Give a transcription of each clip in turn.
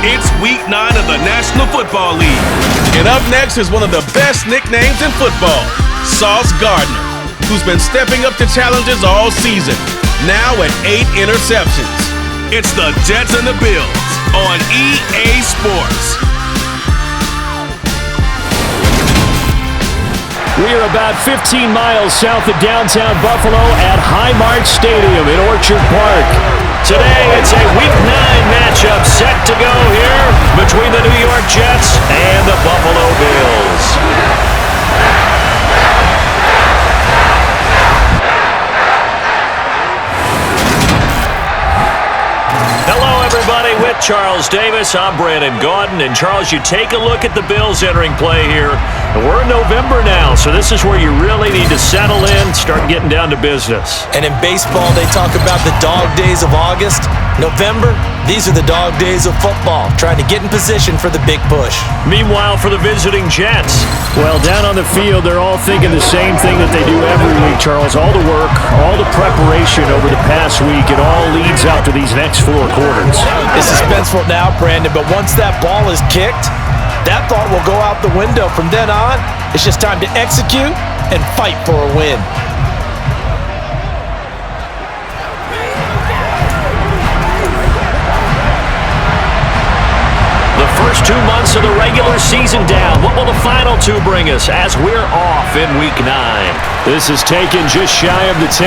It's Week 9 of the National Football League. And up next is one of the best nicknames in football, Sauce Gardner, who's been stepping up to challenges all season, now at 8 interceptions. It's the Jets and the Bills on EA Sports. We are about 15 miles south of downtown Buffalo at Highmark Stadium in Orchard Park. Today, it's a Week 9 matchup set to go here between the New York Jets and the Buffalo Bills. Hello, everybody. With Charles Davis, I'm Brandon Gaudin. And, Charles, you take a look at the Bills entering play here. We're in November now, so this is where you really need to settle in, start getting down to business. And in baseball, they talk about the dog days of August. November, these are the dog days of football, trying to get in position for the big push. Meanwhile, for the visiting Jets, well, down on the field, they're all thinking the same thing that they do every week, Charles. All the work, all the preparation over the past week, it all leads up to these next 4 quarters. It's suspenseful now, Brandon, but once that ball is kicked, that thought will go out the window. From then on, it's just time to execute and fight for a win. The first 2 months of the regular season down. What will the final 2 bring us as we're off in Week 9? This is taken just shy of the 10.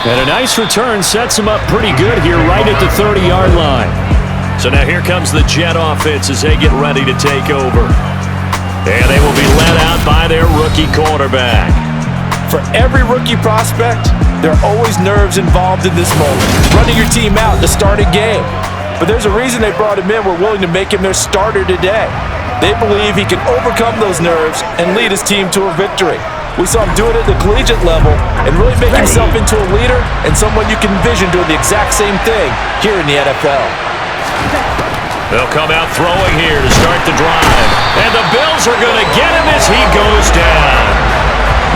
And a nice return sets him up pretty good here right at the 30-yard line. So now here comes the Jet offense as they get ready to take over. And they will be led out by their rookie quarterback. For every rookie prospect, there are always nerves involved in this moment. Running your team out to start a game. But there's a reason they brought him in. We're willing to make him their starter today. They believe he can overcome those nerves and lead his team to a victory. We saw him do it at the collegiate level and really make himself into a leader and someone you can envision doing the exact same thing here in the NFL. They'll come out throwing here to start the drive. And the Bills are going to get him as he goes down.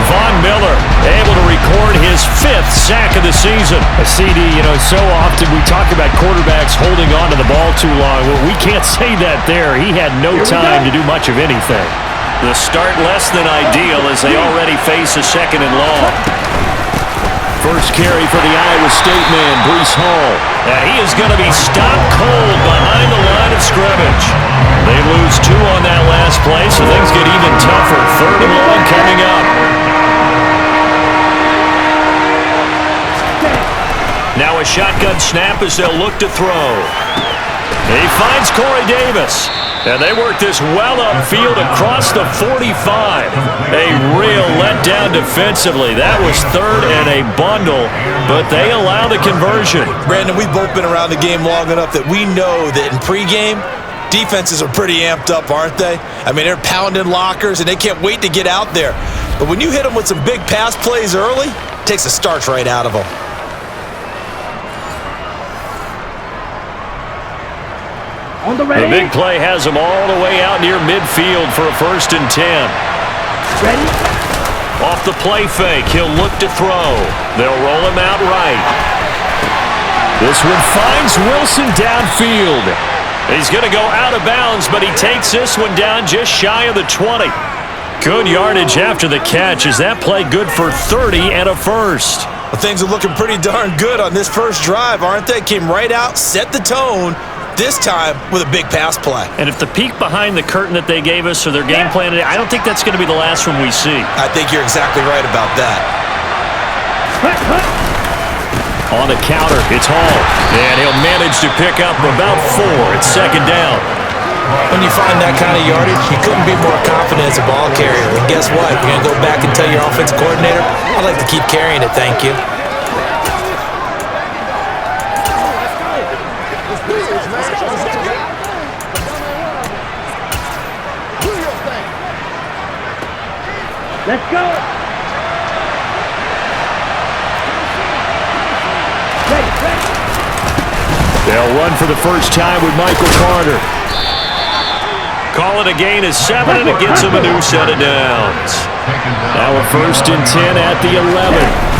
Von Miller able to record his 5th sack of the season. A CD, so often we talk about quarterbacks holding on to the ball too long. Well, we can't say that there. He had no time to do much of anything. The start less than ideal as they already face a 2nd and long. First carry for the Iowa State man, Breece Hall. And he is going to be stopped cold behind the line of scrimmage. They lose 2 on that last play, so things get even tougher. 3rd and long coming up. Now a shotgun snap as they'll look to throw. He finds Corey Davis. And they work this well upfield across the 45. A real letdown defensively. That was 3rd and a bundle, but they allow the conversion. Brandon, we've both been around the game long enough that we know that in pregame, defenses are pretty amped up, aren't they? I mean, they're pounding lockers, and they can't wait to get out there. But when you hit them with some big pass plays early, it takes the starch right out of them. The big play has him all the way out near midfield for a 1st and 10. Ready? Off the play fake, he'll look to throw. They'll roll him out right. This one finds Wilson downfield. He's going to go out of bounds, but he takes this one down just shy of the 20. Good yardage after the catch. Is that play good for 30 and a 1st? Well, things are looking pretty darn good on this first drive, aren't they? Came right out, set the tone. This time with a big pass play. And if the peek behind the curtain that they gave us or their game plan today, I don't think that's going to be the last one we see. I think you're exactly right about that. On the counter, it's Hall. And he'll manage to pick up about 4. It's 2nd down. When you find that kind of yardage, you couldn't be more confident as a ball carrier. And guess what? You're going to go back and tell your offensive coordinator, I'd like to keep carrying it, thank you. Let's go. They'll run for the first time with Michael Carter. Call it a gain of 7, and it gets him a new set of downs. Now a 1st and 10 at the 11.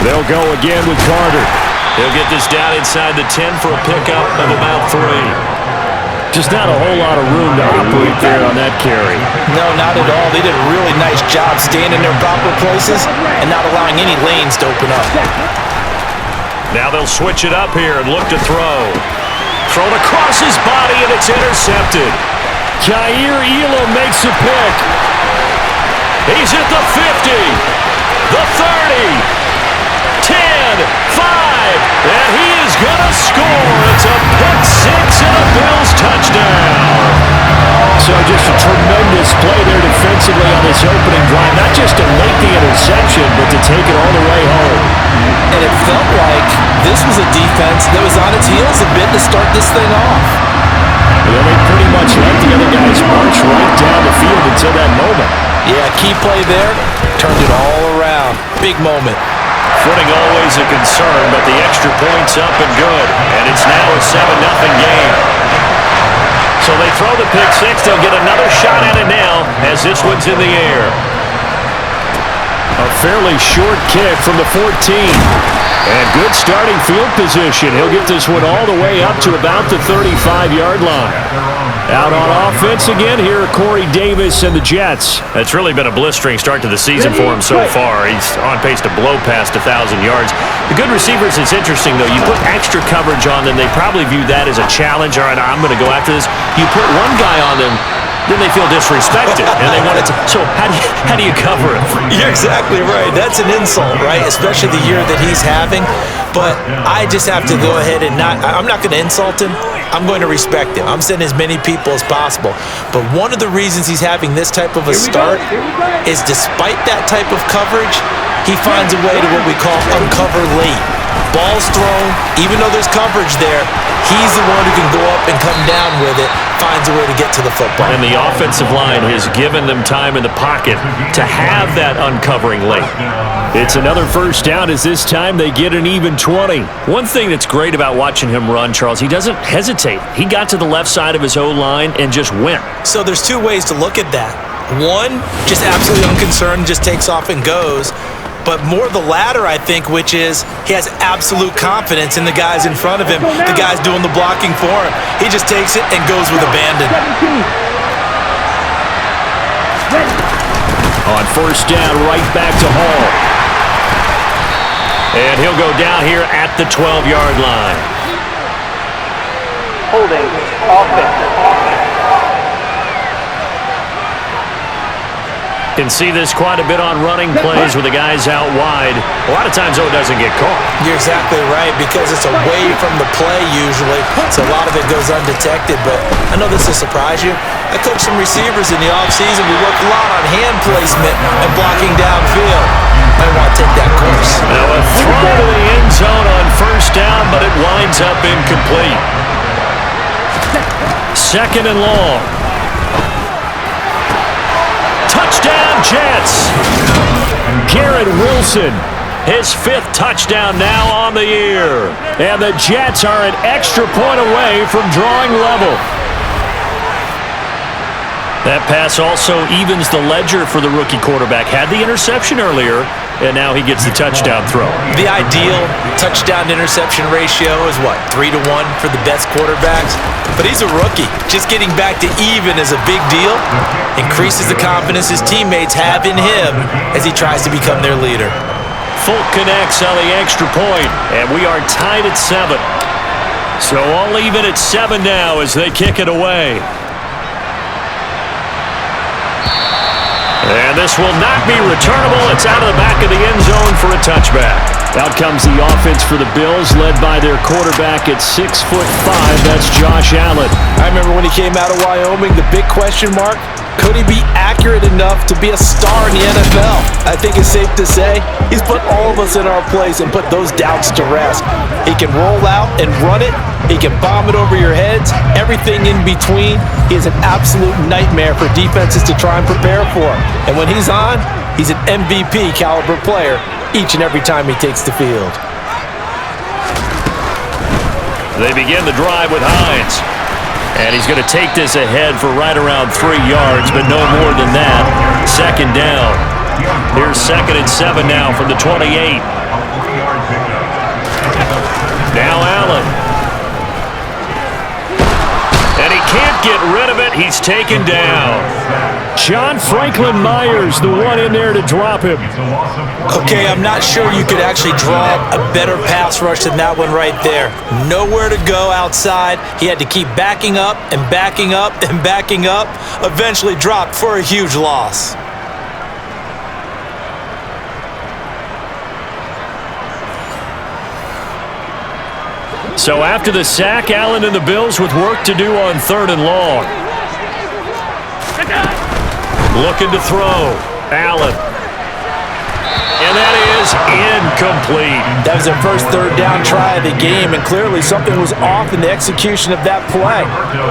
They'll go again with Carter. He'll get this down inside the 10 for a pickup of about 3. Just not a whole lot of room to operate there on that carry. No, not at all. They did a really nice job staying in their proper places and not allowing any lanes to open up. Now they'll switch it up here and look to throw. Thrown across his body, and it's intercepted. Jair Elam makes a pick. He's at the 50, the 30, 10, 5, and he is going to score. It's a pick-6 and a Bills touchdown. So just a tremendous play there defensively on this opening drive. Not just to make the interception, but to take it all the way home. And it felt like this was a defense that was on its heels a bit to start this thing off. Yeah, they pretty much let the other guys march right down the field until that moment. Yeah, key play there, turned it all around. Big moment. Footing always a concern, but the extra point's up and good. And it's now a 7-0 game. So they throw the pick-6. They'll get another shot at it now as this one's in the air. A fairly short kick from the 14. And good starting field position. He'll get this one all the way up to about the 35-yard line. Out on offense again, here are Corey Davis and the Jets. It's really been a blistering start to the season for him so far. He's on pace to blow past 1,000 yards. The good receivers, it's interesting, though. You put extra coverage on them, they probably view that as a challenge. All right, I'm going to go after this. You put one guy on them, then they feel disrespected, and they want it to. So how do you cover it? You're exactly right. That's an insult, right? Especially the year that he's having. But I just have to go ahead and I'm not going to insult him. I'm going to respect him. I'm sending as many people as possible. But one of the reasons he's having this type of a start is despite that type of coverage, he finds a way to what we call uncover late. Ball's thrown, even though there's coverage there, he's the one who can go up and come down with it, finds a way to get to the football. And the offensive line has given them time in the pocket to have that uncovering late. It's another first down as this time they get an even 20. One thing that's great about watching him run, Charles, he doesn't hesitate. He got to the left side of his O-line and just went. So there's two ways to look at that. One, just absolutely unconcerned, just takes off and goes. But more the latter, I think, which is he has absolute confidence in the guys in front of him, the guys doing the blocking for him. He just takes it and goes with abandon. On first down, right back to Hall. And he'll go down here at the 12-yard line. Holding. Offense. Can see this quite a bit on running plays with the guys out wide. A lot of times, though, it doesn't get caught. You're exactly right, because it's away from the play usually, so a lot of it goes undetected. But I know this will surprise you. I coach some receivers in the offseason. We work a lot on hand placement and blocking downfield. Might want to take that course. Now a throw to the end zone on first down, but it winds up incomplete. Second and long. Touchdown, Jets. Garrett Wilson, his 5th touchdown now on the year. And the Jets are an extra point away from drawing level. That pass also evens the ledger for the rookie quarterback. Had the interception earlier, and now he gets the touchdown throw. The ideal touchdown-interception ratio is what, 3-to-1 for the best quarterbacks? But he's a rookie. Just getting back to even is a big deal. Increases the confidence his teammates have in him as he tries to become their leader. Folk connects on the extra point, and we are tied at 7. So all even at 7 now as they kick it away. And this will not be returnable. It's out of the back of the end zone for a touchback. Out comes the offense for the Bills, led by their quarterback at 6'5". That's Josh Allen. I remember when he came out of Wyoming, the big question mark, could he be accurate enough to be a star in the NFL? I think it's safe to say he's put all of us in our place and put those doubts to rest. He can roll out and run it. He can bomb it over your heads. Everything in between. He is an absolute nightmare for defenses to try and prepare for. And when he's on, he's an MVP caliber player each and every time he takes the field. They begin the drive with Hines. And he's going to take this ahead for right around 3 yards, but no more than that. Second down. Here's 2nd and 7 now from the 28. get rid of it. He's taken down. John Franklin Myers, the one in there to drop him. Okay, I'm not sure you could actually draw a better pass rush than that one right there. Nowhere to go outside. He had to keep backing up and backing up and backing up. Eventually dropped for a huge loss. So after the sack, Allen and the Bills with work to do on 3rd and long. Looking to throw. Allen. And that is incomplete. That was their first 3rd down try of the game, and clearly something was off in the execution of that play.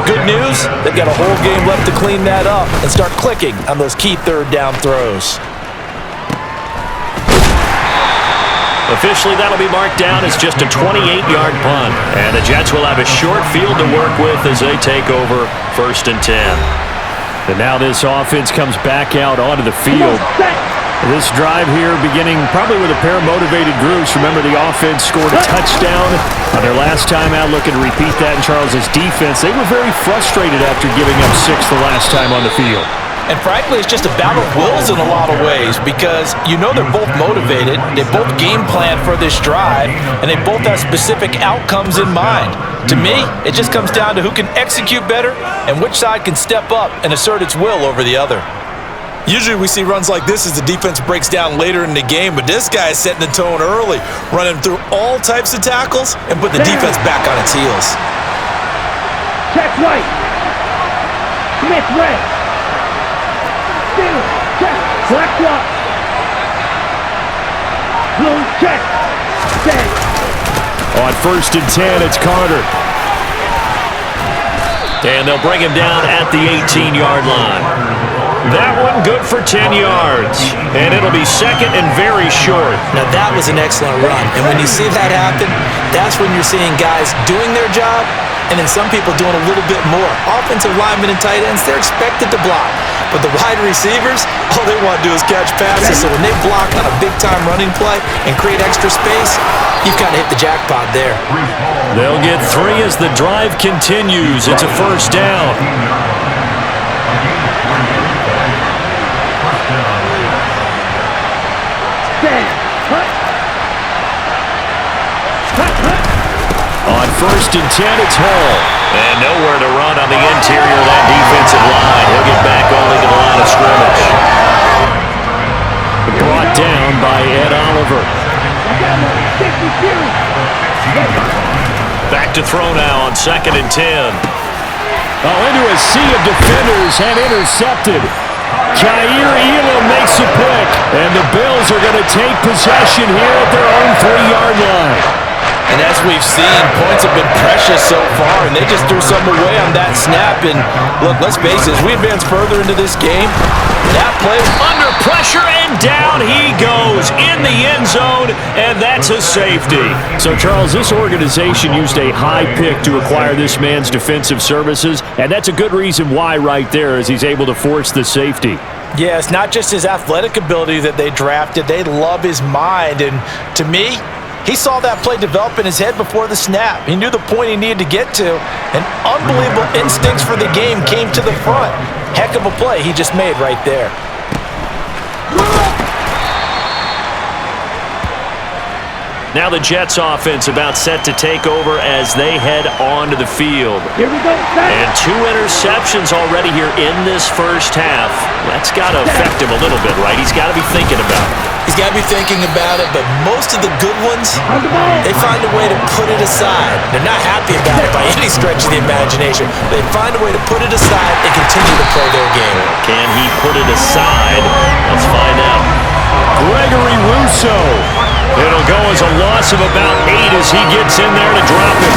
Good news, they've got a whole game left to clean that up and start clicking on those key 3rd down throws. Officially, that'll be marked down as just a 28-yard punt. And the Jets will have a short field to work with as they take over 1st and 10. And now this offense comes back out onto the field. This drive here beginning probably with a pair of motivated groups. Remember, the offense scored a touchdown on their last time out, looking to repeat that in Charles's defense. They were very frustrated after giving up 6 the last time on the field. And frankly, it's just a battle of wills in a lot of ways because you know they're both motivated, they both game plan for this drive, and they both have specific outcomes in mind. To me, it just comes down to who can execute better and which side can step up and assert its will over the other. Usually we see runs like this as the defense breaks down later in the game, but this guy is setting the tone early, running through all types of tackles and put the defense back on its heels. Check right. Smith red. Steelers, check. Black block. Blue, check. Stay. On 1st and 10, it's Carter. And they'll bring him down at the 18-yard line. That one good for 10 yards. And it'll be 2nd and very short. Now that was an excellent run. And when you see that happen, that's when you're seeing guys doing their job and then some people doing a little bit more. Offensive linemen and tight ends, they're expected to block. But the wide receivers, all they want to do is catch passes. So when they block on a big-time running play and create extra space, you've kind of hit the jackpot there. They'll get 3 as the drive continues. It's a 1st down. On 1st and 10, it's Hall. And nowhere to run on the interior of that defensive line. He'll get back only to the line of scrimmage. Brought down by Ed Oliver. Back to throw now on 2nd and 10. Oh, into a sea of defenders and intercepted. Jair Elam makes a pick, and the Bills are going to take possession here at their own 3-yard line. And as we've seen, points have been precious so far, and they just threw some away on that snap. And look, let's face it, as we advance further into this game, that play Under pressure, and down he goes in the end zone, and that's a safety. So, Charles, this organization used a high pick to acquire this man's defensive services, and that's a good reason why right there, as he's able to force the safety. Yeah, it's not just his athletic ability that they drafted. They love his mind, and to me, he saw that play develop in his head before the snap. He knew the point he needed to get to, and unbelievable instincts for the game came to the front. Heck of a play he just made right there. Now the Jets offense about set to take over as they head onto the field. Here we go. And 2 interceptions already here in this first half. That's got to affect him a little bit, right? He's got to be thinking about it. He's got to be thinking about it, but most of the good ones, they find a way to put it aside. They're not happy about it by any stretch of the imagination. They find a way to put it aside and continue to play their game. Can he put it aside? Let's find out. Gregory Rousseau. It'll go as a loss of about 8 as he gets in there to drop it.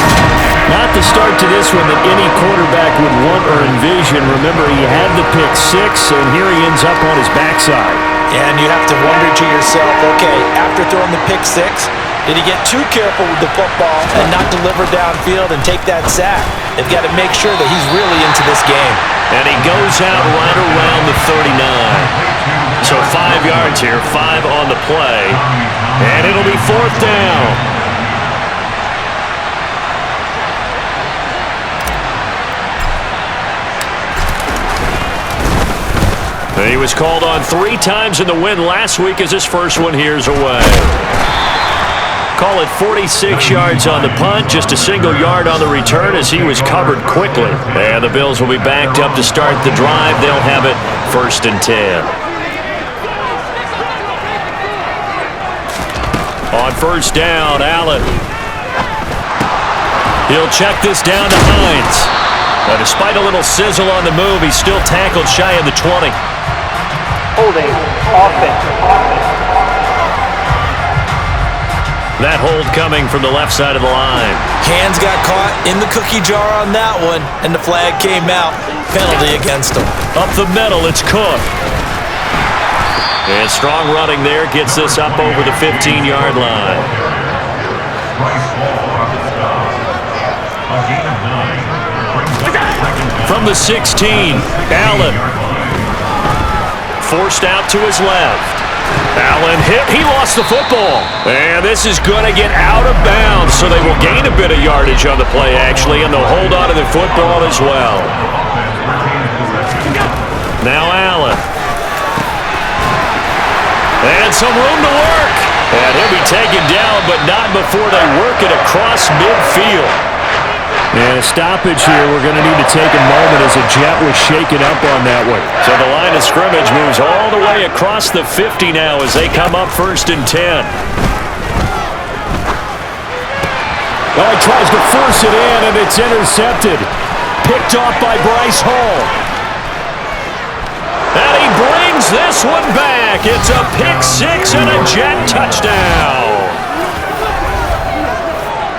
Not the start to this one that any quarterback would want or envision. Remember, he had the pick 6, and here he ends up on his backside. And you have to wonder to yourself, okay, after throwing the pick 6, did he get too careful with the football and not deliver downfield and take that sack? They've got to make sure that he's really into this game. And he goes out right around the 39. So 5 yards here, 5 on the play. And it'll be 4th down. He was called on 3 times in the win last week as his first one here's away. Call it 46 yards on the punt, just a single yard on the return as he was covered quickly. And the Bills will be backed up to start the drive. They'll have it 1st and 10. On 1st down, Allen. He'll check this down to Hines. But despite a little sizzle on the move, he's still tackled shy of the 20. Holding. Offense. That hold coming from the left side of the line. Hands got caught in the cookie jar on that one, and the flag came out. Penalty against him. Up the middle, it's Cook. And strong running there gets this up over the 15-yard line. From the 16, Allen. Forced out to his left. Allen hit. He lost the football. And this is going to get out of bounds, so they will gain a bit of yardage on the play, actually, and they'll hold on to the football as well. Now Allen. And some room to work. And he'll be taken down, but not before they work it across midfield. And a stoppage here. We're going to need to take a moment as a jet was shaken up on that one. So the line of scrimmage moves all the way across the 50 now as they come up 1st and 10. Well, he tries to force it in, and it's intercepted. Picked off by Bryce Hall. And he brings this one back. It's a pick 6 and a jet touchdown.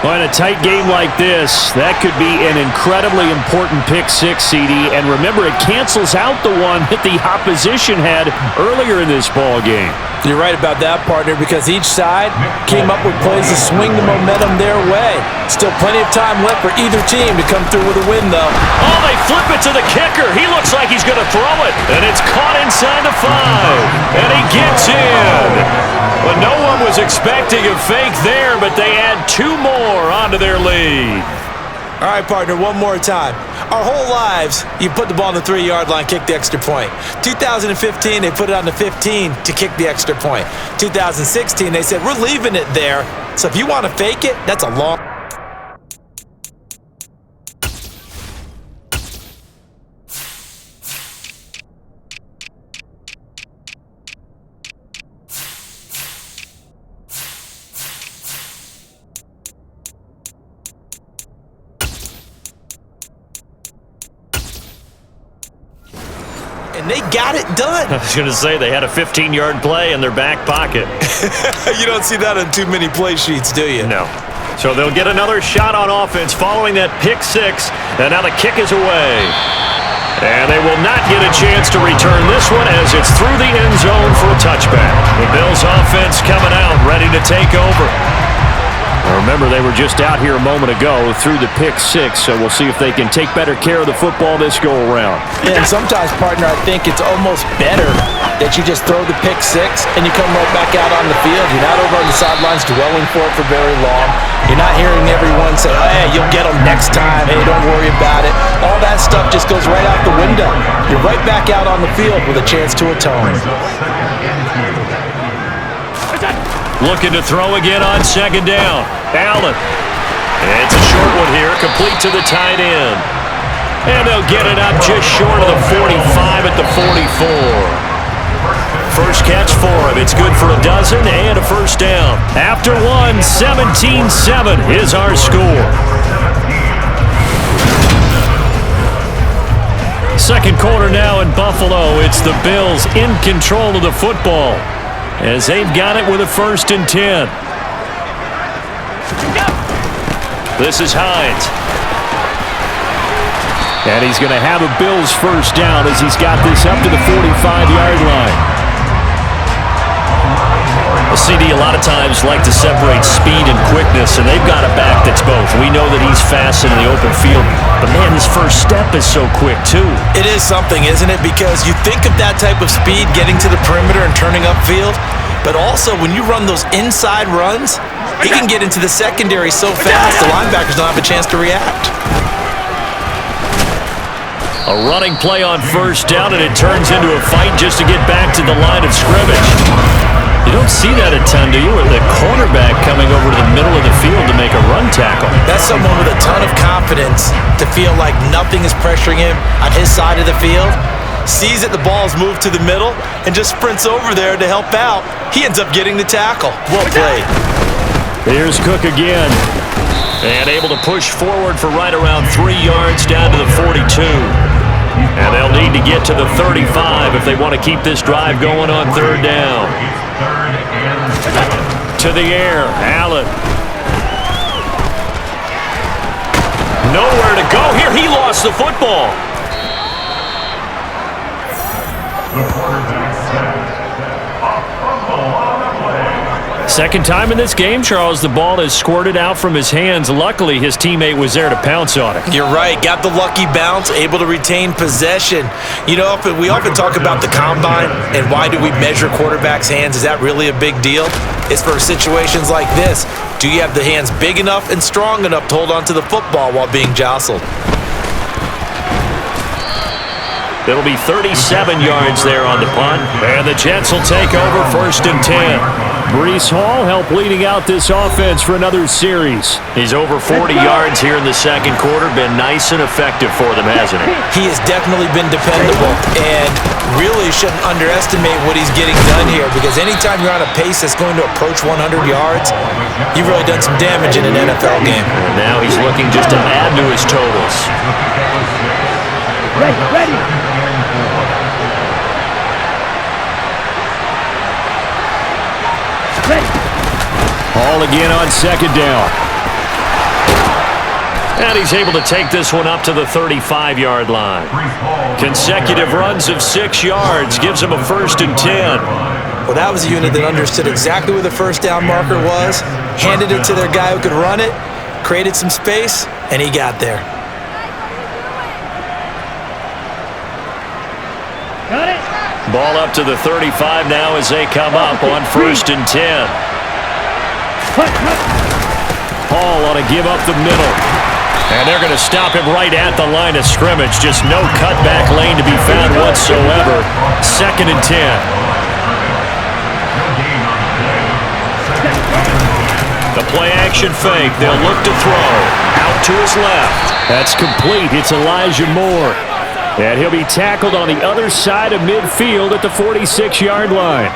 Well, in a tight game like this, that could be an incredibly important pick 6, CD. And remember, it cancels out the one that the opposition had earlier in this ball game. You're right about that, partner, because each side came up with plays to swing the momentum their way. Still plenty of time left for either team to come through with a win, though. Oh, they flip it to the kicker. He looks like he's going to throw it. And it's caught inside the 5. And he gets in. Well, no one was expecting a fake there, but they add 2 more onto their lead. All right, partner, one more time. Our whole lives, you put the ball on the 3-yard line, kick the extra point. 2015, they put it on the 15 to kick the extra point. 2016, they said, we're leaving it there. So if you want to fake it, that's a long... And they got it done. I was going to say they had a 15-yard play in their back pocket. You don't see that on too many play sheets, do you? No. So they'll get another shot on offense following that pick 6, and now the kick is away. And they will not get a chance to return this one as it's through the end zone for a touchback. The Bills offense coming out, ready to take over. Remember, they were just out here a moment ago through the pick 6, so we'll see if they can take better care of the football this go-around. Yeah, and sometimes, partner, I think it's almost better that you just throw the pick 6 and you come right back out on the field. You're not over on the sidelines dwelling for it for very long. You're not hearing everyone say, oh, hey, you'll get them next time. Hey, don't worry about it. All that stuff just goes right out the window. You're right back out on the field with a chance to atone. Looking to throw again on 2nd down. Allen. It's a short one here, complete to the tight end. And they'll get it up just short of the 45 at the 44. First catch for him. It's good for a dozen and a 1st down. After one, 17-7 is our score. Second quarter now in Buffalo. It's the Bills in control of the football as they've got it with a 1st and 10. This is Hines. And he's going to have a Bills 1st down as he's got this up to the 45-yard line. Well, CD a lot of times like to separate speed and quickness, and they've got a back that's both. We know that he's fast in the open field, but man, his first step is so quick too. It is something, isn't it? Because you think of that type of speed getting to the perimeter and turning upfield, but also when you run those inside runs, he can get into the secondary so fast the linebackers don't have a chance to react. A running play on first down, and it turns into a fight just to get back to the line of scrimmage. You don't see that a ton, do you? With the cornerback coming over to the middle of the field to make a run tackle. That's someone with a ton of confidence to feel like nothing is pressuring him on his side of the field. Sees that the ball's moved to the middle and just sprints over there to help out. He ends up getting the tackle. Well played. Here's Cook again. And able to push forward for right around 3 yards down to the 42. And they'll need to get to the 35 if they want to keep this drive going on third down. To the air, Allen. Nowhere to go here. He lost the football. Second time in this game, Charles, the ball has squirted out from his hands. Luckily, his teammate was there to pounce on it. You're right. Got the lucky bounce, able to retain possession. You know, we often talk about the combine and why do we measure quarterbacks' hands. Is that really a big deal? It's for situations like this. Do you have the hands big enough and strong enough to hold onto the football while being jostled? It'll be 37 yards there on the punt. And the Jets will take over 1st and 10. Breece Hall helped leading out this offense for another series. He's over 40 yards here in the second quarter. Been nice and effective for them, hasn't he? He has definitely been dependable and really shouldn't underestimate what he's getting done here, because anytime you're on a pace that's going to approach 100 yards, you've really done some damage in an NFL game. And now he's looking just to add to his totals. Ready. Hall again on second down. And he's able to take this one up to the 35-yard line. Consecutive runs of 6 yards gives him a 1st and 10. Well, that was a unit that understood exactly where the first down marker was, handed it to their guy who could run it, created some space, and he got there. Got it. Ball up to the 35 now as they come up on 1st and 10. Hall ought to give up the middle. And they're going to stop him right at the line of scrimmage. Just no cutback lane to be found whatsoever. 2nd and 10. The play action fake. They'll look to throw. Out to his left. That's complete. It's Elijah Moore. And he'll be tackled on the other side of midfield at the 46-yard line.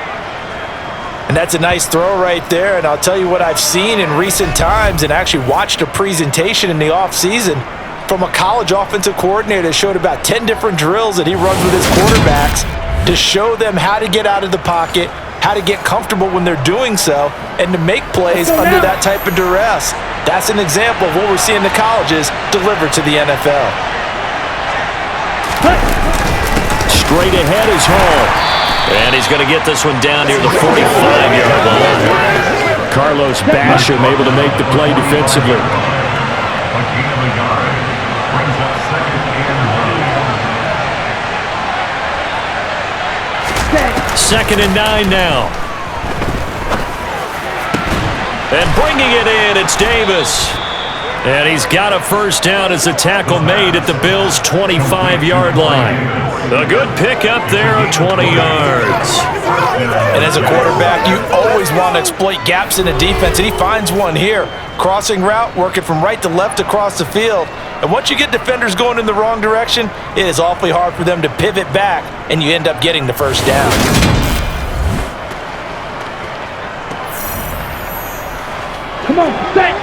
And that's a nice throw right there. And I'll tell you what I've seen in recent times and actually watched a presentation in the offseason from a college offensive coordinator that showed about 10 different drills that he runs with his quarterbacks to show them how to get out of the pocket, how to get comfortable when they're doing so, and to make plays under that type of duress. That's an example of what we're seeing the colleges deliver to the NFL. Straight ahead is Hall. And he's going to get this one down near the 45-yard line. Carlos Basham able to make the play defensively. 2nd and 9 now. And bringing it in, it's Davis. And he's got a first down as a tackle made at the Bills' 25-yard line. A good pickup there of 20 yards. And as a quarterback, you always want to exploit gaps in the defense, and he finds one here. Crossing route, working from right to left across the field. And once you get defenders going in the wrong direction, it is awfully hard for them to pivot back, and you end up getting the first down. Come on, set.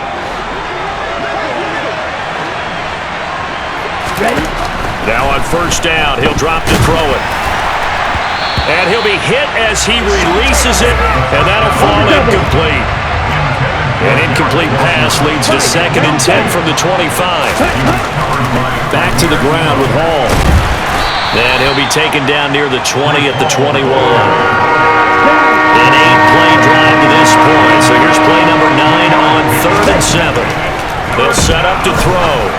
Ready? Now on first down, he'll drop to throw it. And he'll be hit as he releases it, and that'll fall incomplete. An incomplete pass leads to 2nd and 10 from the 25. Back to the ground with Hall. And he'll be taken down near the 20 at the 21. An 8-play drive to this point. So here's play number 9 on 3rd and 7. They'll set up to throw.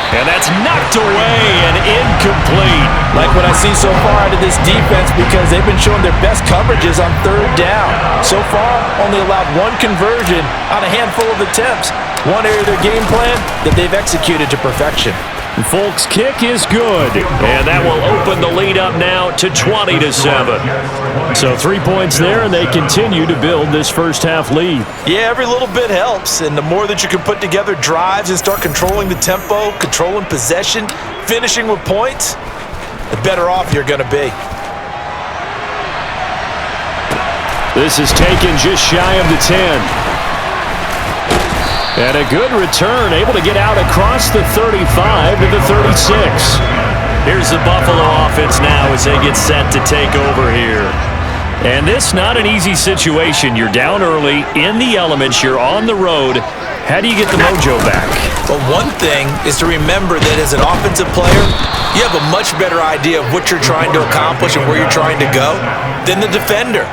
And that's knocked away and incomplete. Like what I see so far out of this defense, because they've been showing their best coverages on 3rd down. So far, only allowed 1 conversion on a handful of attempts. One area of their game plan that they've executed to perfection. Folk's kick is good, and that will open the lead up now to 20-7. So 3 points there, and they continue to build this first half lead. Yeah, every little bit helps, and the more that you can put together drives and start controlling the tempo, controlling possession, finishing with points, the better off you're going to be. This is taken just shy of the 10. And a good return, able to get out across the 35 to the 36. Here's the Buffalo offense now as they get set to take over here. And this not an easy situation. You're down early, in the elements, you're on the road. How do you get the mojo back? Well, one thing is to remember that as an offensive player, you have a much better idea of what you're trying to accomplish and where you're trying to go than the defender.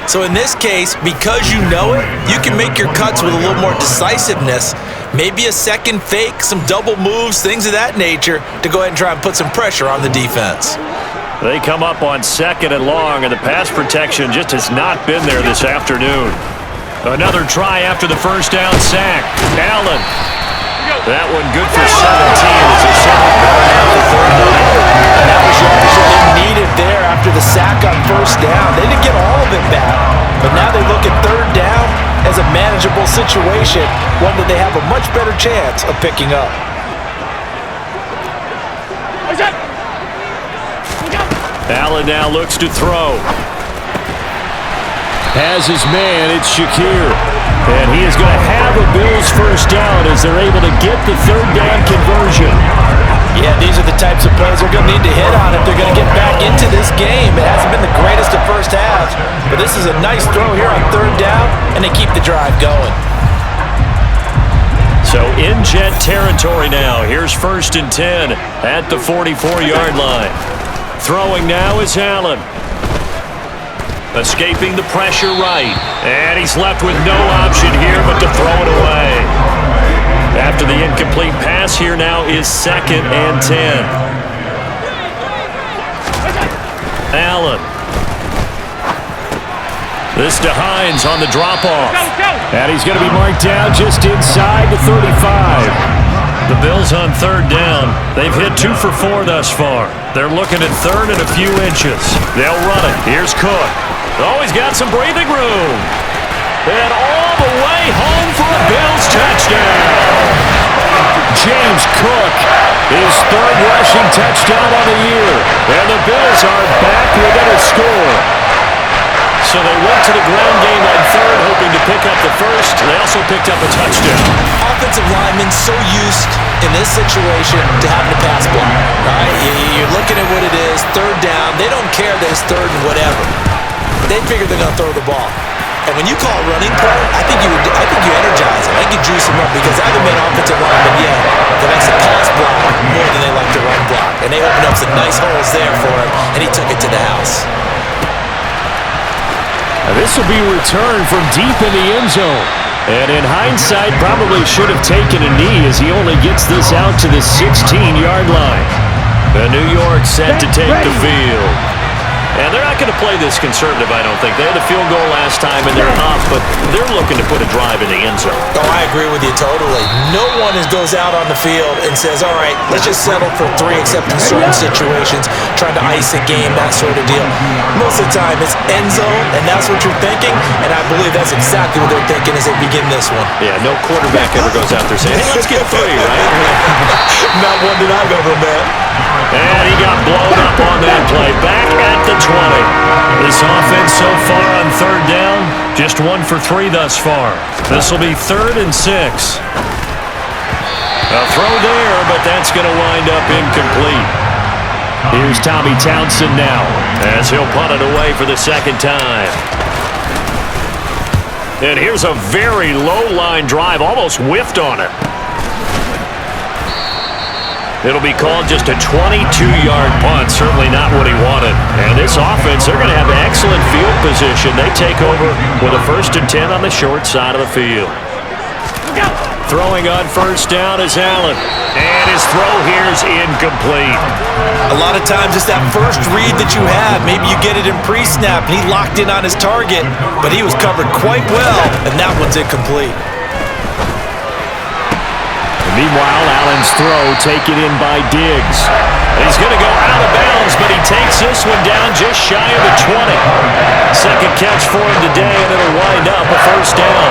So in this case, because you know it, you can make your cuts with a little more decisiveness, maybe a second fake, some double moves, things of that nature, to go ahead and try and put some pressure on the defense. They come up on 2nd and long, and the pass protection just has not been there this afternoon. Another try after the first down sack. Allen. That one good for 17 as they set the bar now for 3rd down. And that was yardage that they needed there after the sack on 1st down. They didn't get all of it back, but now they look at 3rd down as a manageable situation, one that they have a much better chance of picking up. Allen now looks to throw. Has his man, it's Shakir. And he is going to have a Bills first down as they're able to get the 3rd down conversion. Yeah, these are the types of plays they're going to need to hit on if they're going to get back into this game. It hasn't been the greatest of first halves, but this is a nice throw here on 3rd down, and they keep the drive going. So in Jet territory now. Here's 1st and 10 at the 44-yard line. Throwing now is Allen. Escaping the pressure right. And he's left with no option here but to throw it away. After the incomplete pass, here now is 2nd and 10. Allen. This to Hines on the drop-off. And he's going to be marked down just inside the 35. The Bills on 3rd down. They've hit 2 for 4 thus far. They're looking at 3rd and a few inches. They'll run it. Here's Cook. Oh, he's got some breathing room. And all the way home for a Bills touchdown. James Cook, his 3rd rushing touchdown on the year. And the Bills are back within a score. So they went to the ground game on 3rd, hoping to pick up the 1st. They also picked up a touchdown. Offensive linemen so used in this situation to having a pass block. Right? You're looking at what it is, 3rd down. They don't care that it's 3rd and whatever. They figure they're going to throw the ball. And when you call a running play, I think you energize them. I think you juice them up because I haven't been offensive lineman yet that likes to pass block more than they like to run block. And they opened up some nice holes there for him, and he took it to the house. This will be returned from deep in the end zone. And in hindsight, probably should have taken a knee as he only gets this out to the 16-yard line. The New York set to take the field. And they're not going to play this conservative, I don't think. They had the field goal last time, and they're up, but they're looking to put a drive in the end zone. Oh, I agree with you totally. No one goes out on the field and says, all right, let's just settle for 3 except in certain situations, trying to ice a game, that sort of deal. Most of the time, it's end zone, and that's what you're thinking, and I believe that's exactly what they're thinking as they begin this one. Yeah, no quarterback ever goes out there saying, hey, let's get 3, right? Not one that I've ever met. And he got blown up on that play. Back at the 20. This offense so far on 3rd down, just 1 for 3 thus far. This will be 3rd and 6. A throw there, but that's going to wind up incomplete. Here's Tommy Townsend now as he'll punt it away for the 2nd time. And here's a very low-line drive, almost whiffed on it. It'll be called just a 22-yard punt, certainly not what he wanted. And this offense, they're going to have excellent field position. They take over with a 1st and 10 on the short side of the field. Throwing on 1st down is Allen. And his throw here is incomplete. A lot of times it's that first read that you have. Maybe you get it in pre-snap, and he locked in on his target, but he was covered quite well, and that one's incomplete. Meanwhile, Allen's throw taken in by Diggs. He's going to go out of bounds, but he takes this one down just shy of the 20. Second catch for him today, and it'll wind up a first down.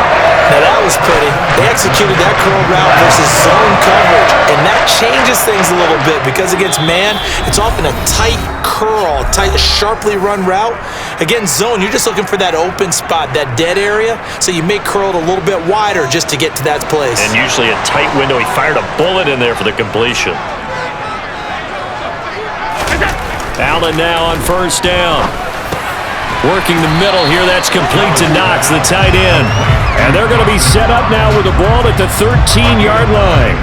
Now that was pretty. They executed that curl route versus zone coverage, and that changes things a little bit because against man, it's often a tight curl, tight, sharply run route. Against zone, you're just looking for that open spot, that dead area, so you may curl it a little bit wider just to get to that place. And usually a tight window. He fired a bullet in there for the completion. Allen now on first down. Working the middle here, that's complete to Knox, the tight end. And they're going to be set up now with the ball at the 13-yard line.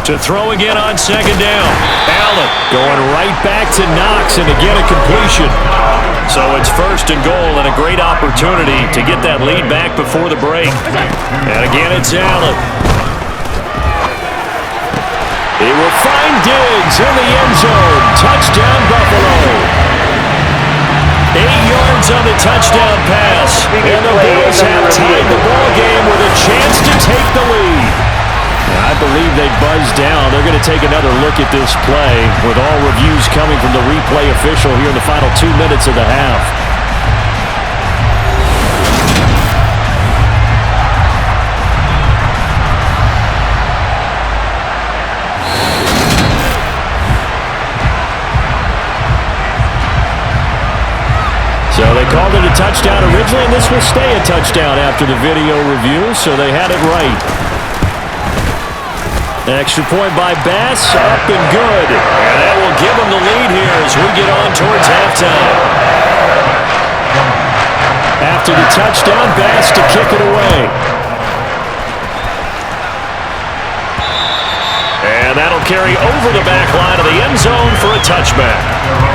To throw again on second down. Allen going right back to Knox, and again a completion. So it's first and goal, and a great opportunity to get that lead back before the break. And again it's Allen. He will find Diggs in the end zone. Touchdown, Buffalo. 8 yards on the touchdown pass. And the Bills have tied the ball game with a chance to take the lead. I believe they buzzed down. They're going to take another look at this play with all reviews coming from the replay official here in the final 2 minutes of the half. So they called it a touchdown originally, and this will stay a touchdown after the video review, so they had it right. Extra point by Bass, up and good. And that will give them the lead here as we get on towards halftime. After the touchdown, Bass to kick it away. And that'll carry over the back line of the end zone for a touchback.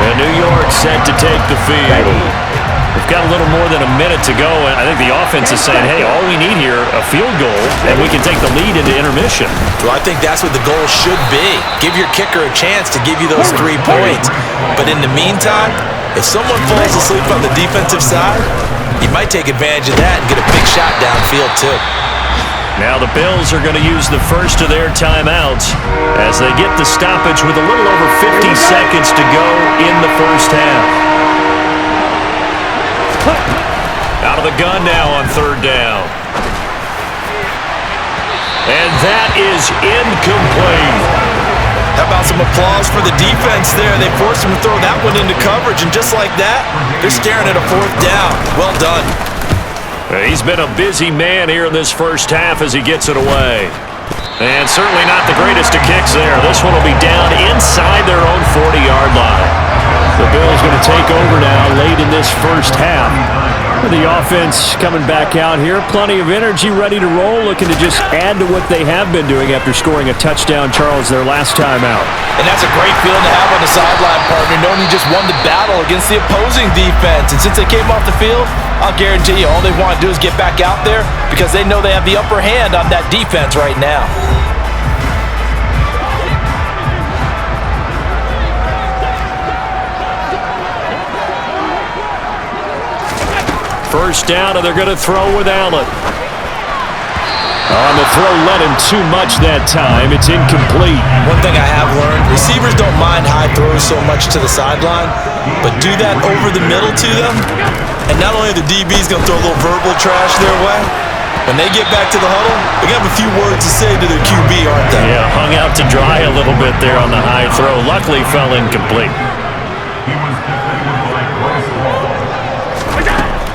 And New York set to take the field. We've got a little more than a minute to go, and I think the offense is saying, hey, all we need here, a field goal, and we can take the lead into intermission. Well, I think that's what the goal should be. Give your kicker a chance to give you those 3 points. But in the meantime, if someone falls asleep on the defensive side, you might take advantage of that and get a big shot downfield too. Now the Bills are going to use the first of their timeouts as they get the stoppage with a little over 50 seconds to go in the first half. Out of the gun now on third down. And that is incomplete. How about some applause for the defense there? They forced him to throw that one into coverage, and just like that, they're staring at a fourth down. Well done. He's been a busy man here in this first half as he gets it away. And certainly not the greatest of kicks there. This one will be down inside their own 40-yard line. The Bills going to take over now late in this first half. The offense coming back out here. Plenty of energy, ready to roll, looking to just add to what they have been doing after scoring a touchdown, Charles, their last time out. And that's a great feeling to have on the sideline, partner, knowing you just won the battle against the opposing defense. And since they came off the field, I'll guarantee you all they want to do is get back out there because they know they have the upper hand on that defense right now. First down, and they're going to throw with Allen. On the throw, led him too much that time. It's incomplete. One thing I have learned, receivers don't mind high throws so much to the sideline, but do that over the middle to them, and not only are the DBs going to throw a little verbal trash their way, when they get back to the huddle, they're going to have a few words to say to their QB, aren't they? Yeah, hung out to dry a little bit there on the high throw. Luckily, fell incomplete.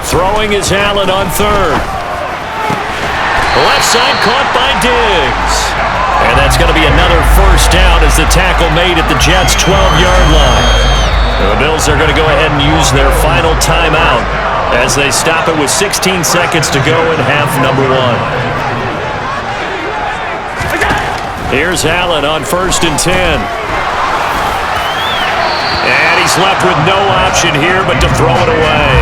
Throwing is Allen on third. Left side caught by Diggs. And that's going to be another first down as the tackle made at the Jets' 12-yard line. The Bills are going to go ahead and use their final timeout as they stop it with 16 seconds to go in half number 1. Here's Allen on 1st and 10. And he's left with no option here but to throw it away.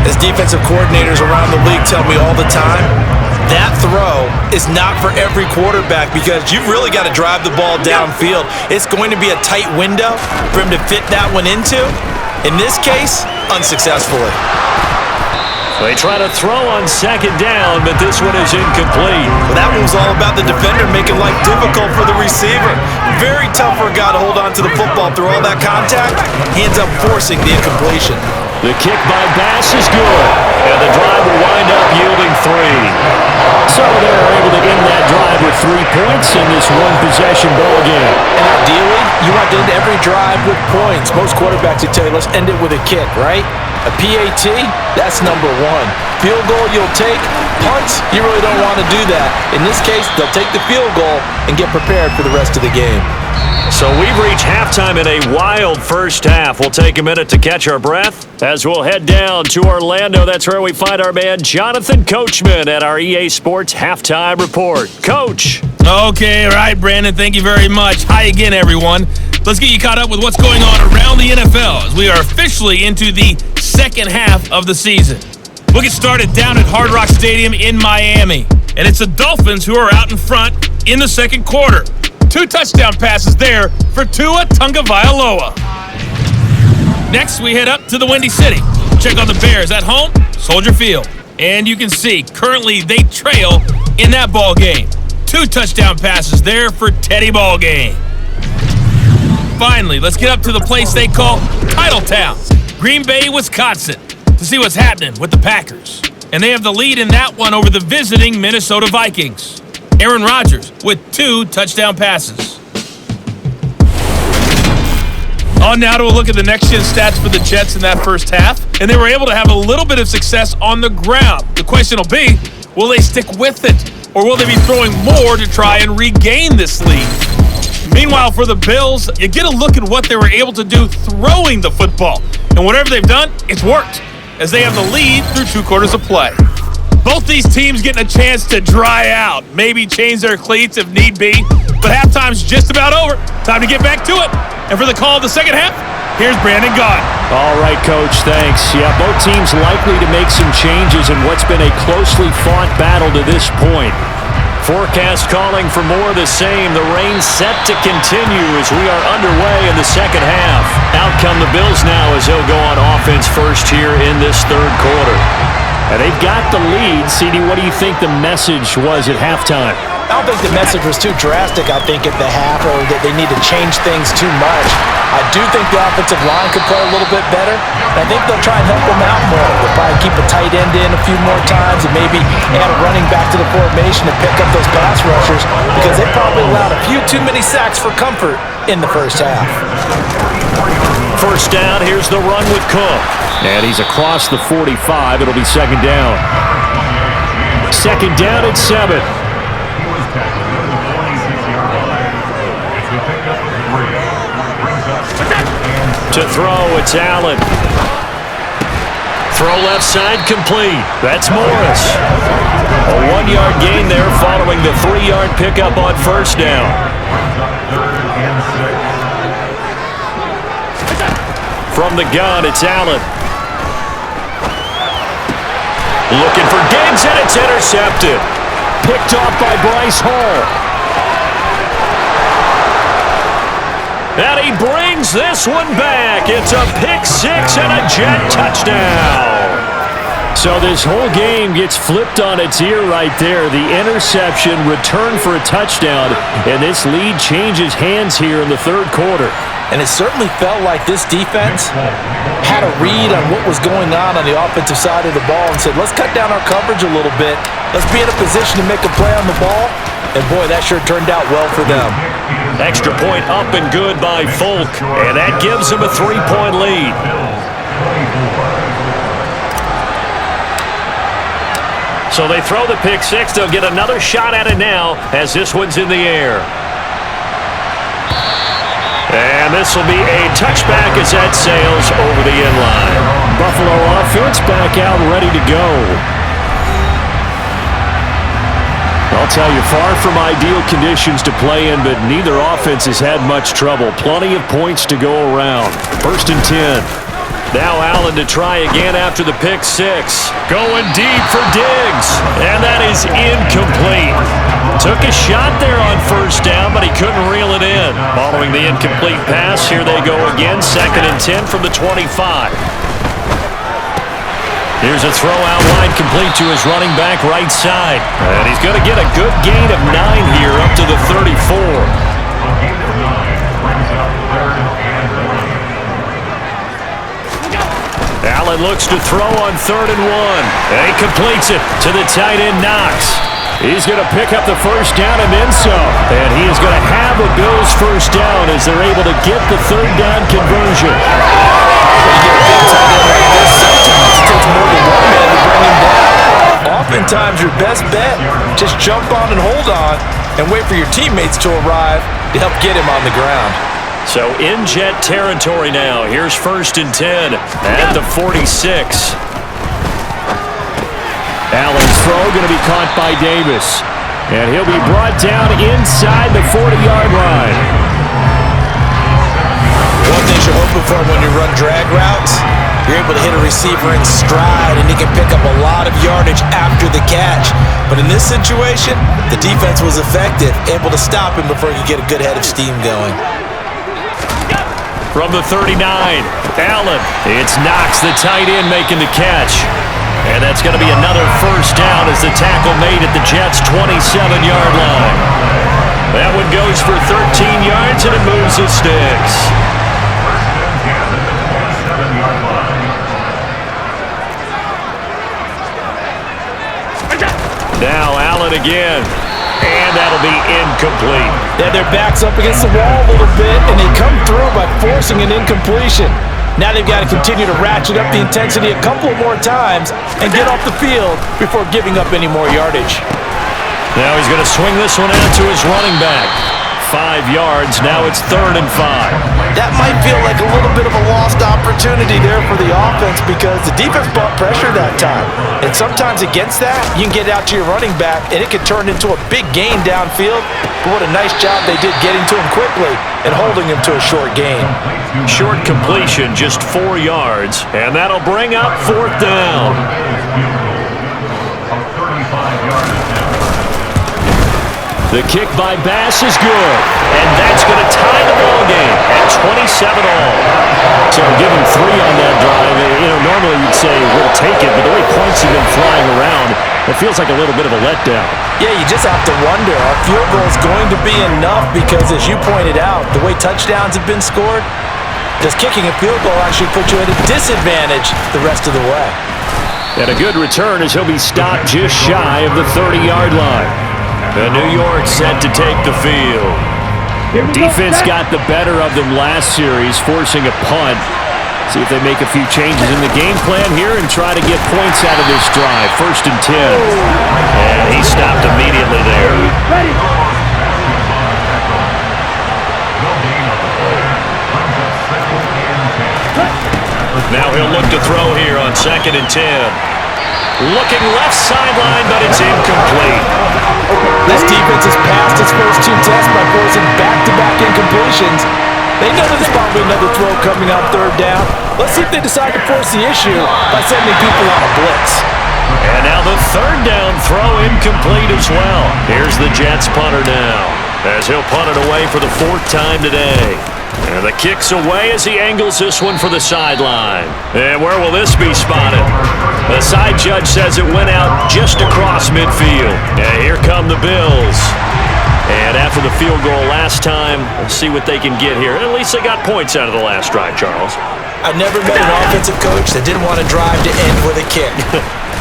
As defensive coordinators around the league tell me all the time, that throw is not for every quarterback because you've really got to drive the ball downfield. It's going to be a tight window for him to fit that one into. In this case, unsuccessfully. They try to throw on second down, but this one is incomplete. Well, that one was all about the defender making life difficult for the receiver. Very tough for a guy to hold on to the football through all that contact. He ends up forcing the incompletion. The kick by Bass is good, and the drive will wind up yielding 3. So they're able to end that drive with 3 points in this one-possession ball game. And ideally, you want to end every drive with points. Most quarterbacks would tell you, let's end it with a kick, right? A PAT, that's number 1. Field goal you'll take. Punts, you really don't want to do that. In this case, they'll take the field goal and get prepared for the rest of the game. So we've reached halftime in a wild first half. We'll take a minute to catch our breath as we'll head down to Orlando. That's where we find our man Jonathan Coachman at our EA Sports Halftime Report. Coach. Okay, all right, Brandon, thank you very much. Hi again, everyone. Let's get you caught up with what's going on around the NFL as we are officially into the second half of the season. We'll get started down at Hard Rock Stadium in Miami, and it's the Dolphins who are out in front in the second quarter. 2 touchdown passes there for Tua Tagovailoa. Next, we head up to the Windy City. Check on the Bears at home, Soldier Field. And you can see, currently they trail in that ball game. 2 touchdown passes there for Teddy Ballgame. Finally, let's get up to the place they call Titletown, Green Bay, Wisconsin, to see what's happening with the Packers. And they have the lead in that one over the visiting Minnesota Vikings. Aaron Rodgers with 2 touchdown passes. On now to a look at the next-gen stats for the Jets in that first half. And they were able to have a little bit of success on the ground. The question will be, will they stick with it? Or will they be throwing more to try and regain this lead? Meanwhile, for the Bills, you get a look at what they were able to do throwing the football. And whatever they've done, it's worked, as they have the lead through 2 quarters of play. Both these teams getting a chance to dry out, maybe change their cleats if need be, but halftime's just about over. Time to get back to it. And for the call of the second half, here's Brandon Gaudin. All right, Coach, thanks. Yeah, both teams likely to make some changes in what's been a closely fought battle to this point. Forecast calling for more of the same. The rain set to continue as we are underway in the second half. Out come the Bills now as they'll go on offense first here in this third quarter. And they've got the lead. CD, what do you think the message was at halftime? I don't think the message was too drastic, I think, at the half, or that they need to change things too much. I do think the offensive line could play a little bit better. I think they'll try and help them out more. They'll probably keep a tight end in a few more times and maybe add a running back to the formation to pick up those pass rushers, because they probably allowed a few too many sacks for comfort in the first half. First down, here's the run with Cook. And he's across the 45. It'll be second down. Second down at 7. To throw, it's Allen. Throw left side complete. That's Morris. A 1-yard gain there following the 3-yard pickup on first down. From the gun, it's Allen. Looking for Diggs, and it's intercepted. Picked off by Bryce Hall. And he brings this one back. It's a pick 6 and a Jet touchdown. So this whole game gets flipped on its ear right there. The interception, return for a touchdown, and this lead changes hands here in the third quarter. And it certainly felt like this defense had a read on what was going on the offensive side of the ball and said, let's cut down our coverage a little bit. Let's be in a position to make a play on the ball. And, boy, that sure turned out well for them. Extra point up and good by Folk, and that gives them a 3-point lead. So they throw the pick 6. They'll get another shot at it now as this one's in the air. And this will be a touchback as that sails over the inline. Buffalo offense back out ready to go. I'll tell you, far from ideal conditions to play in, but neither offense has had much trouble. Plenty of points to go around. First and 10. Now Allen to try again after the pick 6. Going deep for Diggs, and that is incomplete. Took a shot there on first down, but he couldn't reel it in. Following the incomplete pass, here they go again. Second and 10 from the 25. Here's a throw out wide, complete to his running back right side. And he's going to get a good gain of 9 here up to the 34. Allen looks to throw on 3rd and 1. And he completes it to the tight end, Knox. He's going to pick up the first down and then some. And he is going to have a Bills first down as they're able to get the 3rd down conversion. Sometimes it takes more than one man to bring him down. Oftentimes your best bet, just jump on and hold on and wait for your teammates to arrive to help get him on the ground. So in Jet territory now. Here's 1st and 10 at the 46. Allen's throw going to be caught by Davis. And he'll be brought down inside the 40-yard line. One thing you're hoping for when you run drag routes, you're able to hit a receiver in stride and he can pick up a lot of yardage after the catch. But in this situation, the defense was effective, able to stop him before he could get a good head of steam going. From the 39, Allen. It's Knox, the tight end, making the catch. And that's going to be another first down as the tackle made at the Jets' 27-yard line. That one goes for 13 yards and it moves the sticks. Now Allen again. And that'll be incomplete. Yeah, their back's up against the wall a little bit, and they come through by forcing an incompletion. Now they've got to continue to ratchet up the intensity a couple more times and get off the field before giving up any more yardage. Now he's going to swing this one out to his running back. 5 yards. Now it's 3rd and 5. That might feel like a little bit of a lost opportunity there for the offense because the defense brought pressure that time. And sometimes against that, you can get out to your running back and it can turn into a big gain downfield. But what a nice job they did getting to him quickly and holding him to a short gain. Short completion, just 4 yards. And that'll bring up 4th down. The kick by Bass is good, and that's going to tie the ball game at 27 all. So give him 3 on that drive. You know, normally you'd say we'll take it, but the way points have been flying around, it feels like a little bit of a letdown. Yeah, you just have to wonder, are field goals going to be enough? Because as you pointed out, the way touchdowns have been scored, does kicking a field goal actually put you at a disadvantage the rest of the way? And a good return as he'll be stopped just shy of the 30-yard line. The New York set to take the field. Defense got the better of them last series, forcing a punt. See if they make a few changes in the game plan here and try to get points out of this drive. 1st and 10. And he stopped immediately there. Ready. Now he'll look to throw here on 2nd and 10. Looking left sideline, but it's incomplete. This defense has passed its first 2 tests by forcing back-to-back incompletions. They know there's probably another throw coming on 3rd down. Let's see if they decide to force the issue by sending people on a blitz. And now the 3rd down throw incomplete as well. Here's the Jets punter now, as he'll punt it away for the 4th time today. And the kick's away as he angles this one for the sideline. And where will this be spotted? The side judge says it went out just across midfield. And here come the Bills. And after the field goal last time, let's see what they can get here. At least they got points out of the last drive, Charles. I never met an offensive coach that didn't want to drive to end with a kick.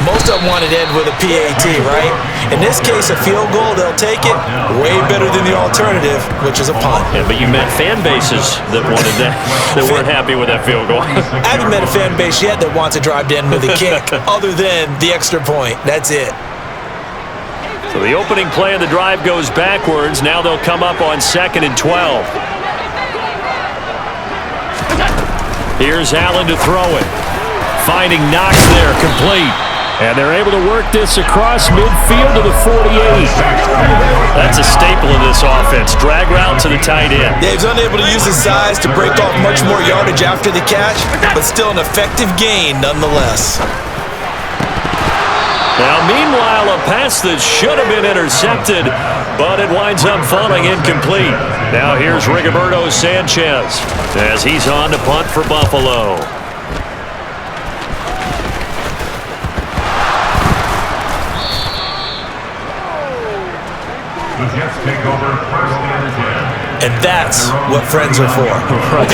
Most of them wanted to end with a PAT, right? In this case, a field goal, they'll take it. Way better than the alternative, which is a punt. Yeah, but you met fan bases that wanted that, that weren't happy with that field goal. I haven't met a fan base yet that wants to drive to end with a kick, other than the extra point. That's it. So the opening play of the drive goes backwards. Now they'll come up on 2nd and 12. Here's Allen to throw it. Finding Knox there, complete. And they're able to work this across midfield to the 48. That's a staple of this offense. Drag route to the tight end. Yeah, he's unable to use his size to break off much more yardage after the catch, but still an effective gain nonetheless. Now, meanwhile, a pass that should have been intercepted, but it winds up falling incomplete. Now here's Rigoberto Sanchez as he's on to punt for Buffalo. The Jets take over first and 10. And that's what friends are for. Right.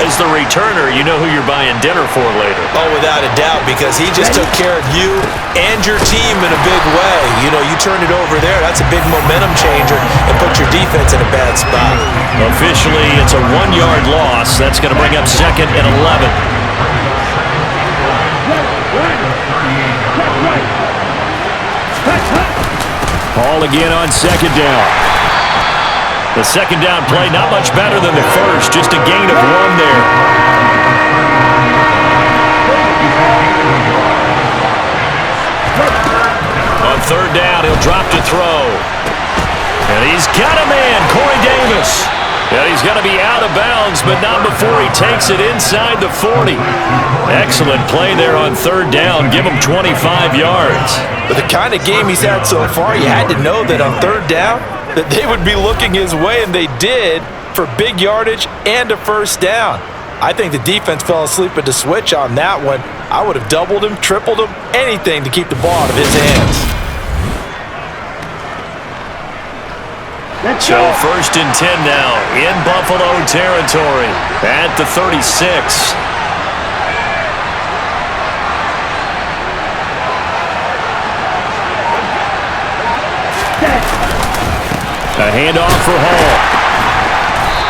As the returner, you know who you're buying dinner for later. Oh, without a doubt, because he just took care of you and your team in a big way. You know, you turn it over there, that's a big momentum changer and put your defense in a bad spot. Officially, it's a 1-yard loss. That's going to bring up 2nd and 11. Ball again on 2nd down. The 2nd down play, not much better than the first, just a gain of 1 there. On 3rd down, he'll drop to throw. And he's got a man, Corey Davis. And he's going to be out of bounds, but not before he takes it inside the 40. Excellent play there on 3rd down. Give him 25 yards. But the kind of game he's had so far, you had to know that on 3rd down, that they would be looking his way, and they did, for big yardage and a 1st down. I think the defense fell asleep at the switch on that one. I would have doubled him, tripled him, anything to keep the ball out of his hands. So 1st and 10 now in Buffalo territory at the 36. A handoff for Hall.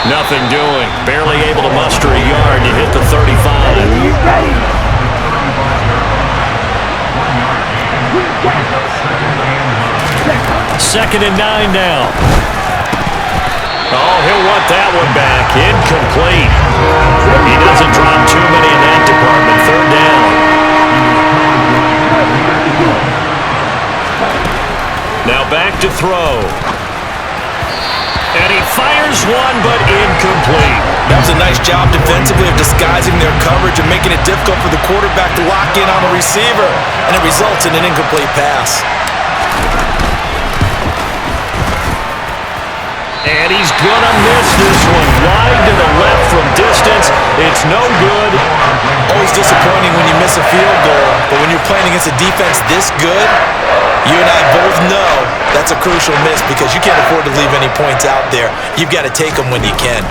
Nothing doing. Barely able to muster a yard to hit the 35. 2nd and 9 now. Oh, he'll want that one back. Incomplete. He doesn't drop too many in that department. 3rd down. Now back to throw. And he fires one, but incomplete. That was a nice job defensively of disguising their coverage and making it difficult for the quarterback to lock in on the receiver. And it results in an incomplete pass. And he's gonna miss this one. Wide to the left from distance. It's no good. Always disappointing when you miss a field goal, but when you're playing against a defense this good, you and I both know that's a crucial miss because you can't afford to leave any points out there. You've got to take them when you can.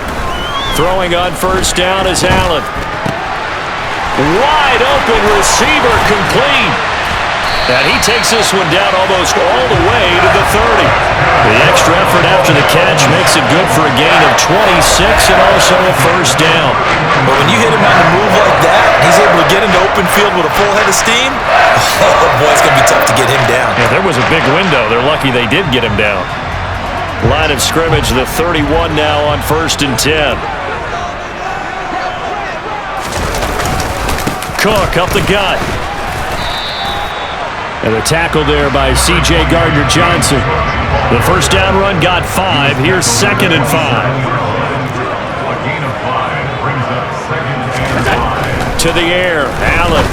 Throwing on 1st down is Allen. Wide open receiver, complete. And he takes this one down almost all the way to the 30. The extra effort after the catch makes it good for a gain of 26 and also a 1st down. But when you hit him on the move like that, he's able to get into open field with a full head of steam. Oh, boy, it's going to be tough to get him down. Yeah, there was a big window. They're lucky they did get him down. Line of scrimmage, the 31 now on 1st and 10. Cook up the gut. And a tackle there by C.J. Gardner-Johnson. The 1st down run got 5. Here's 2nd and 5. A gain of 5 brings up 2nd and 5. To the air, Allen.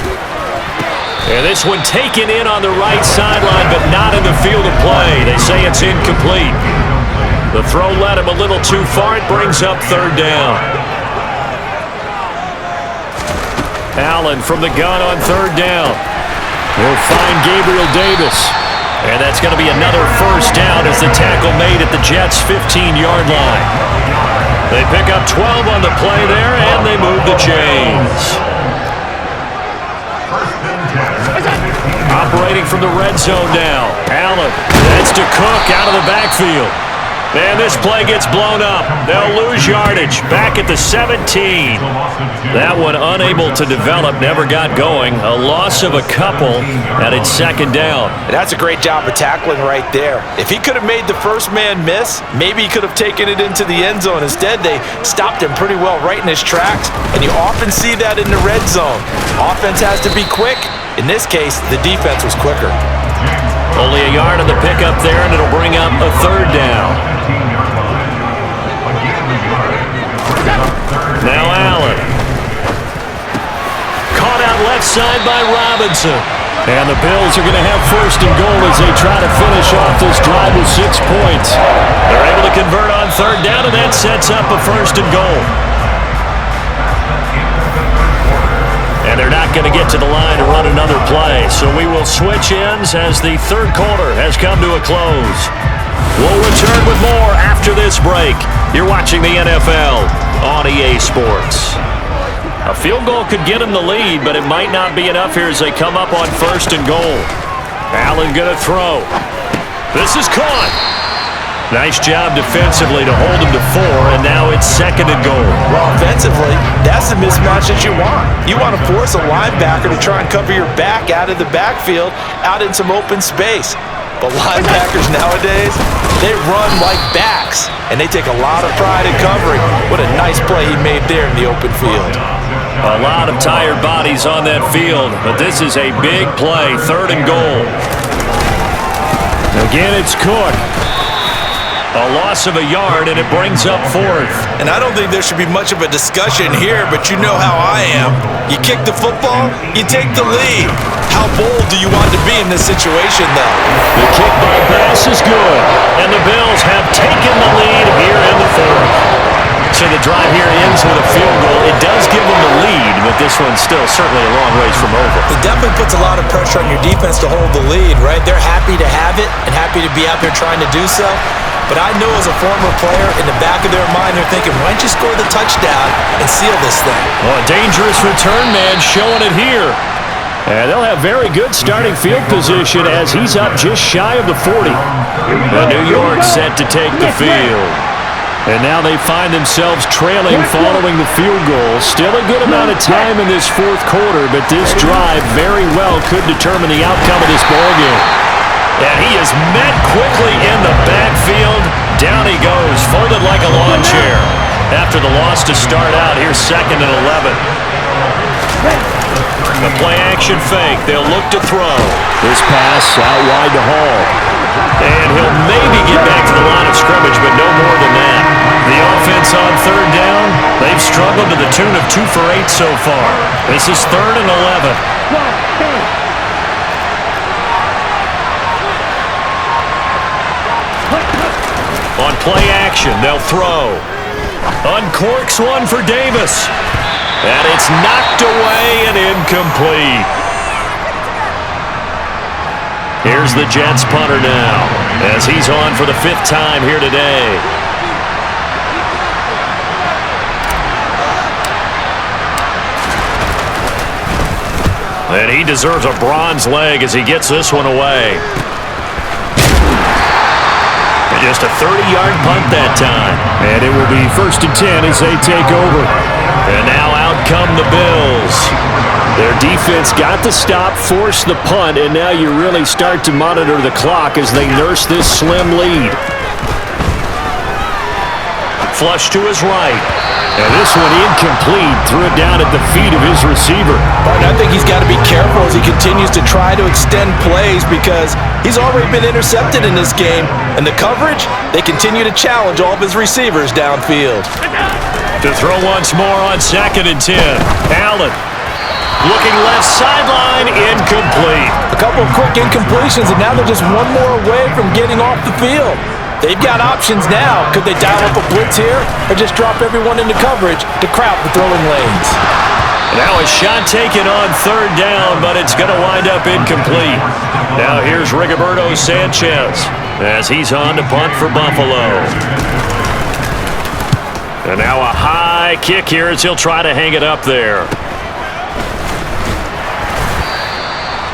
And this one taken in on the right sideline, but not in the field of play. They say it's incomplete. The throw led him a little too far. It brings up 3rd down. Allen from the gun on 3rd down. Will find Gabriel Davis. And that's going to be another 1st down as the tackle made at the Jets' 15-yard line. They pick up 12 on the play there, and they move the chains. Operating from the red zone now. Allen. That's to Cook out of the backfield. And this play gets blown up. They'll lose yardage. Back at the 17. That one unable to develop, never got going. A loss of a couple, and it's 2nd down. And that's a great job of tackling right there. If he could have made the first man miss, maybe he could have taken it into the end zone. Instead, they stopped him pretty well right in his tracks, and you often see that in the red zone. Offense has to be quick. In this case, the defense was quicker. Only a yard on the pickup there, and it'll bring up a 3rd down. Now Allen. Caught out left side by Robinson. And the Bills are going to have 1st and goal as they try to finish off this drive with 6 points. They're able to convert on 3rd down, and that sets up a 1st and goal. And they're not going to get to the line to run another play. So we will switch ends as the 3rd quarter has come to a close. We'll return with more after this break. You're watching the NFL on EA Sports. A field goal could get him the lead, but it might not be enough here as they come up on 1st and goal. Allen going to throw. This is caught. Nice job defensively to hold him to 4, and now it's 2nd and goal. Well, offensively, that's the mismatch that you want. You want to force a linebacker to try and cover your back out of the backfield, out in some open space. But linebackers nowadays, they run like backs, and they take a lot of pride in covering. What a nice play he made there in the open field. A lot of tired bodies on that field, but this is a big play, 3rd and goal. Again, it's Cook. A loss of a yard, and it brings up 4th. And I don't think there should be much of a discussion here, but you know how I am. You kick the football, you take the lead. How bold do you want to be in this situation, though? The kick by Bass is good, and the Bills have taken the lead here in the 4th. So the drive here ends with a field goal. It does give them the lead, but this one's still certainly a long ways from over. It definitely puts a lot of pressure on your defense to hold the lead, right? They're happy to have it and happy to be out there trying to do so. But I know as a former player, in the back of their mind, they're thinking, why don't you score the touchdown and seal this thing? Well, a dangerous return man showing it here. And they'll have very good starting field position as he's up just shy of the 40. The New York set to take the field. And now they find themselves trailing following the field goal. Still a good amount of time in this 4th quarter, but this drive very well could determine the outcome of this ballgame. And he is met quickly in the backfield. Down he goes, folded like a lawn chair. After the loss to start out, here's 2nd and 11. The play-action fake. They'll look to throw. This pass out wide to Hall. And he'll maybe get back to the line of scrimmage, but no more than that. The offense on 3rd down, they've struggled to the tune of 2 for 8 so far. This is 3rd and 11. On play action, they'll throw. Uncorks one for Davis. And it's knocked away and incomplete. Here's the Jets punter now, as he's on for the 5th time here today. And he deserves a bronze leg as he gets this one away. Just a 30-yard punt that time. And it will be 1st and 10 as they take over. And now out come the Bills. Their defense got the stop, forced the punt, and now you really start to monitor the clock as they nurse this slim lead. Flush to his right. And this one incomplete. Threw it down at the feet of his receiver. Martin, I think he's got to be careful as he continues to try to extend plays because he's already been intercepted in this game. And the coverage, they continue to challenge all of his receivers downfield. To throw once more on 2nd and 10. Allen looking left sideline, incomplete. A couple of quick incompletions, and now they're just one more away from getting off the field. They've got options now. Could they dial up a blitz here or just drop everyone into coverage to crowd the throwing lanes? Now a shot taken on 3rd down, but it's going to wind up incomplete. Now here's Rigoberto Sanchez as he's on to punt for Buffalo. And now a high kick here as he'll try to hang it up there.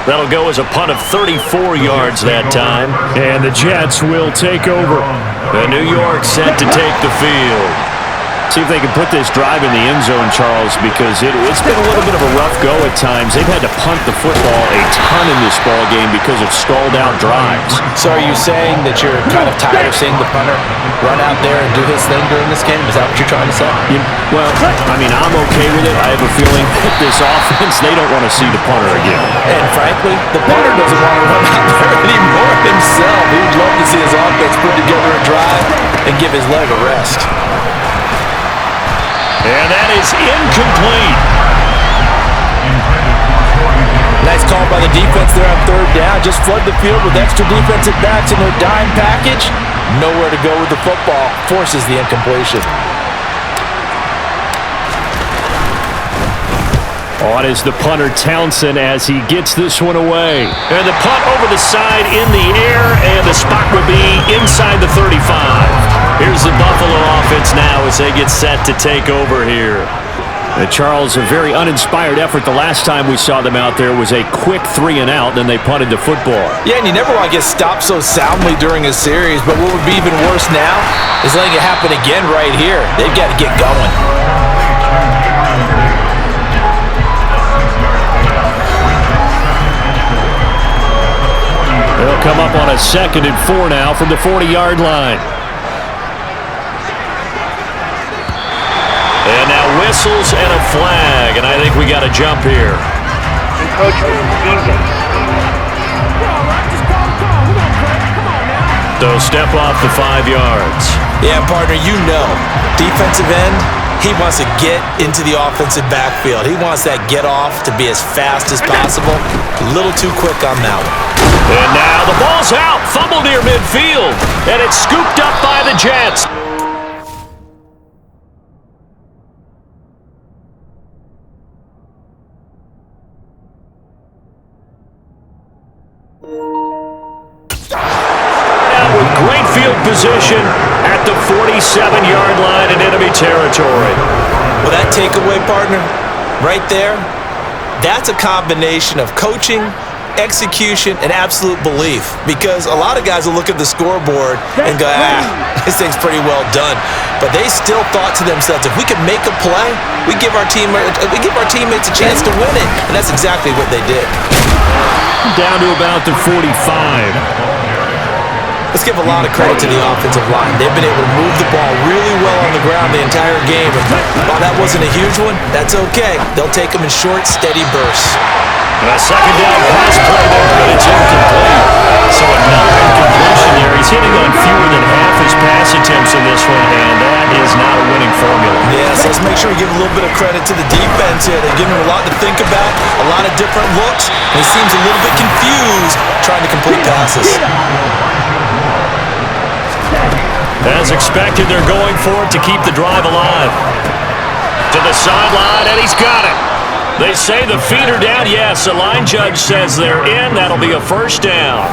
That'll go as a punt of 34 yards that time. And the Jets will take over. The New York set to take the field. See if they can put this drive in the end zone, Charles, because it's been a little bit of a rough go at times. They've had to punt the football a ton in this ball game because of stalled-out drives. So are you saying that you're kind of tired of seeing the punter run out there and do his thing during this game? Is that what you're trying to say? Well, I mean, I'm okay with it. I have a feeling with this offense, they don't want to see the punter again. And frankly, the punter doesn't want to run out there anymore himself. He would love to see his offense put together a drive and give his leg a rest. And that is incomplete. Nice call by the defense there on 3rd down. Just flood the field with extra defensive backs in their dime package. Nowhere to go with the football. Forces the incompletion. On is the punter Townsend as he gets this one away. And the punt over the side in the air, and the spot will be inside the 35. Here's the Buffalo offense now as they get set to take over here. And Charles, a very uninspired effort the last time we saw them out there was a quick 3-and-out, then they punted the football. Yeah, and you never want to get stopped so soundly during a series, but what would be even worse now is letting it happen again right here. They've got to get going. They'll come up on a 2nd and 4 now from the 40-yard line. And now whistles and a flag, and I think we got a jump here. So step off the 5 yards. Yeah, partner, you know, defensive end, he wants to get into the offensive backfield. He wants that get off to be as fast as possible. A little too quick on that one. And now the ball's out, fumble near midfield, and it's scooped up by the Jets. Now with great field position at the 47-yard line in enemy territory. Well, that takeaway, partner, right there, that's a combination of coaching, execution, and absolute belief, because a lot of guys will look at the scoreboard and go, this thing's pretty well done, but they still thought to themselves, if we could make a play, we give our teammates a chance to win it, and that's exactly what they did. Down to about the 45. Let's give a lot of credit to the offensive line. They've been able to move the ball really well on the ground the entire game, and while that wasn't a huge one, that's okay. They'll take them in short, steady bursts. A second down pass play there, but it's incomplete. So another incompletion there. He's hitting on fewer than half his pass attempts in this one, and that is not a winning formula. Yeah, so let's make sure we give a little bit of credit to the defense here. They're giving him a lot to think about, a lot of different looks, and he seems a little bit confused trying to complete passes. As expected, they're going for it to keep the drive alive. To the sideline, and he's got it. They say the feet are down. Yes, the line judge says they're in. That'll be a first down.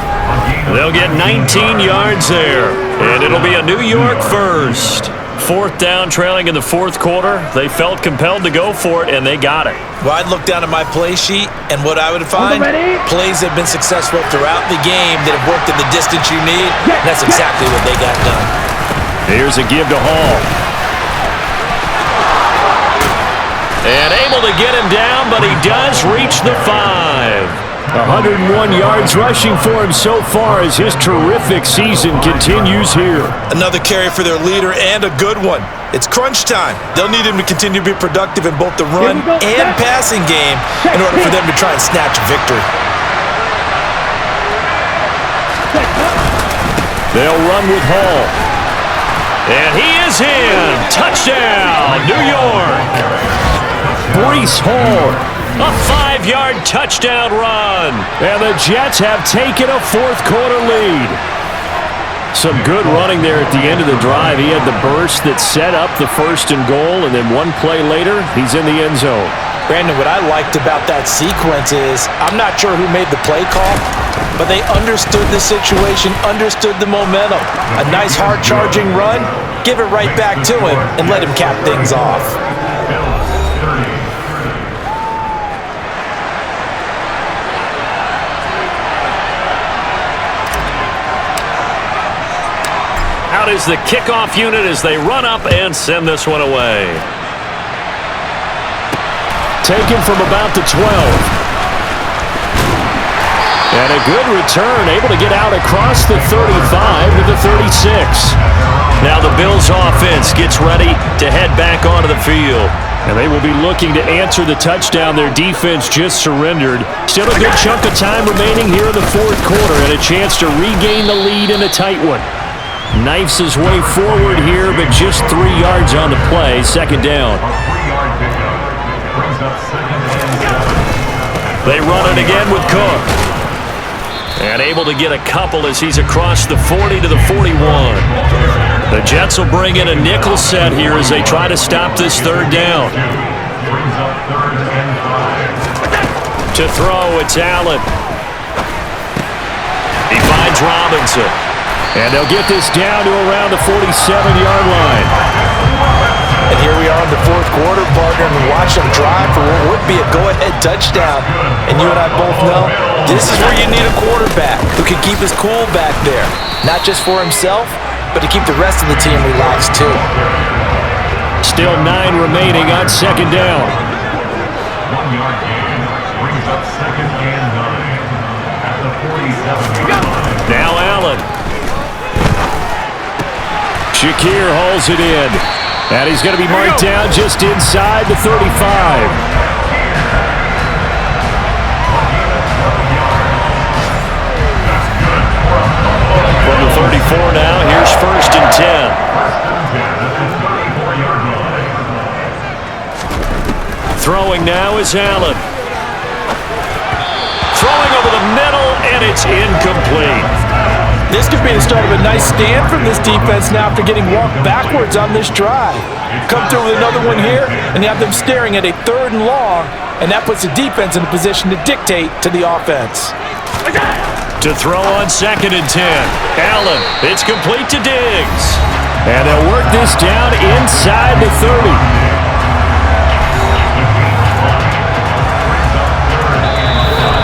They'll get 19 yards there, and it'll be a New York first. 4th down, trailing in the 4th quarter. They felt compelled to go for it, and they got it. Well, I'd look down at my play sheet, and what I would find, plays that have been successful throughout the game that have worked at the distance you need, and that's exactly what they got done. Here's a give to Hall. And able to get him down, but he does reach the 5. 101 yards rushing for him so far as his terrific season continues here. Another carry for their leader, and a good one. It's crunch time. They'll need him to continue to be productive in both the run and passing game in order for them to try and snatch a victory. They'll run with Hall. And he is in. Touchdown, New York. Breece Hall. A 5-yard touchdown run. And the Jets have taken a 4th quarter lead. Some good running there at the end of the drive. He had the burst that set up the 1st and goal, and then one play later, he's in the end zone. Brandon, what I liked about that sequence is, I'm not sure who made the play call, but they understood the situation, understood the momentum. A nice hard-charging run, give it right back to him, and let him cap things off. Out is the kickoff unit as they run up and send this one away. Taken from about the 12. And a good return, able to get out across the 35 to the 36. Now the Bills offense gets ready to head back onto the field. And they will be looking to answer the touchdown their defense just surrendered. Still a good chunk of time remaining here in the 4th quarter and a chance to regain the lead in a tight one. Knifes his way forward here, but just 3 yards on the play. 2nd down. They run it again with Cook. And able to get a couple as he's across the 40 to the 41. The Jets will bring in a nickel set here as they try to stop this 3rd down. Brings up 3rd and 5. To throw, it's Allen. He finds Robinson. And they'll get this down to around the 47-yard line. And here we are in the fourth quarter, partner, and watch them drive for what would be a go-ahead touchdown. And you and I both know this is where you need a quarterback who can keep his cool back there. Not just for himself, but to keep the rest of the team relaxed too. Still 9 remaining on second down. 1-yard gain brings up second and 9 at the 47-yard line. Now Allen. Shakir holds it in. And he's going to be marked down just inside the 35. From the 34 now, here's first and 10. Throwing now is Allen. Throwing over the middle, and it's incomplete. This could be the start of a nice stand from this defense now after getting walked backwards on this drive. Come through with another one here, and you have them staring at a 3rd and long, and that puts the defense in a position to dictate to the offense. To throw on second and 10. Allen, it's complete to Diggs. And they'll work this down inside the 30.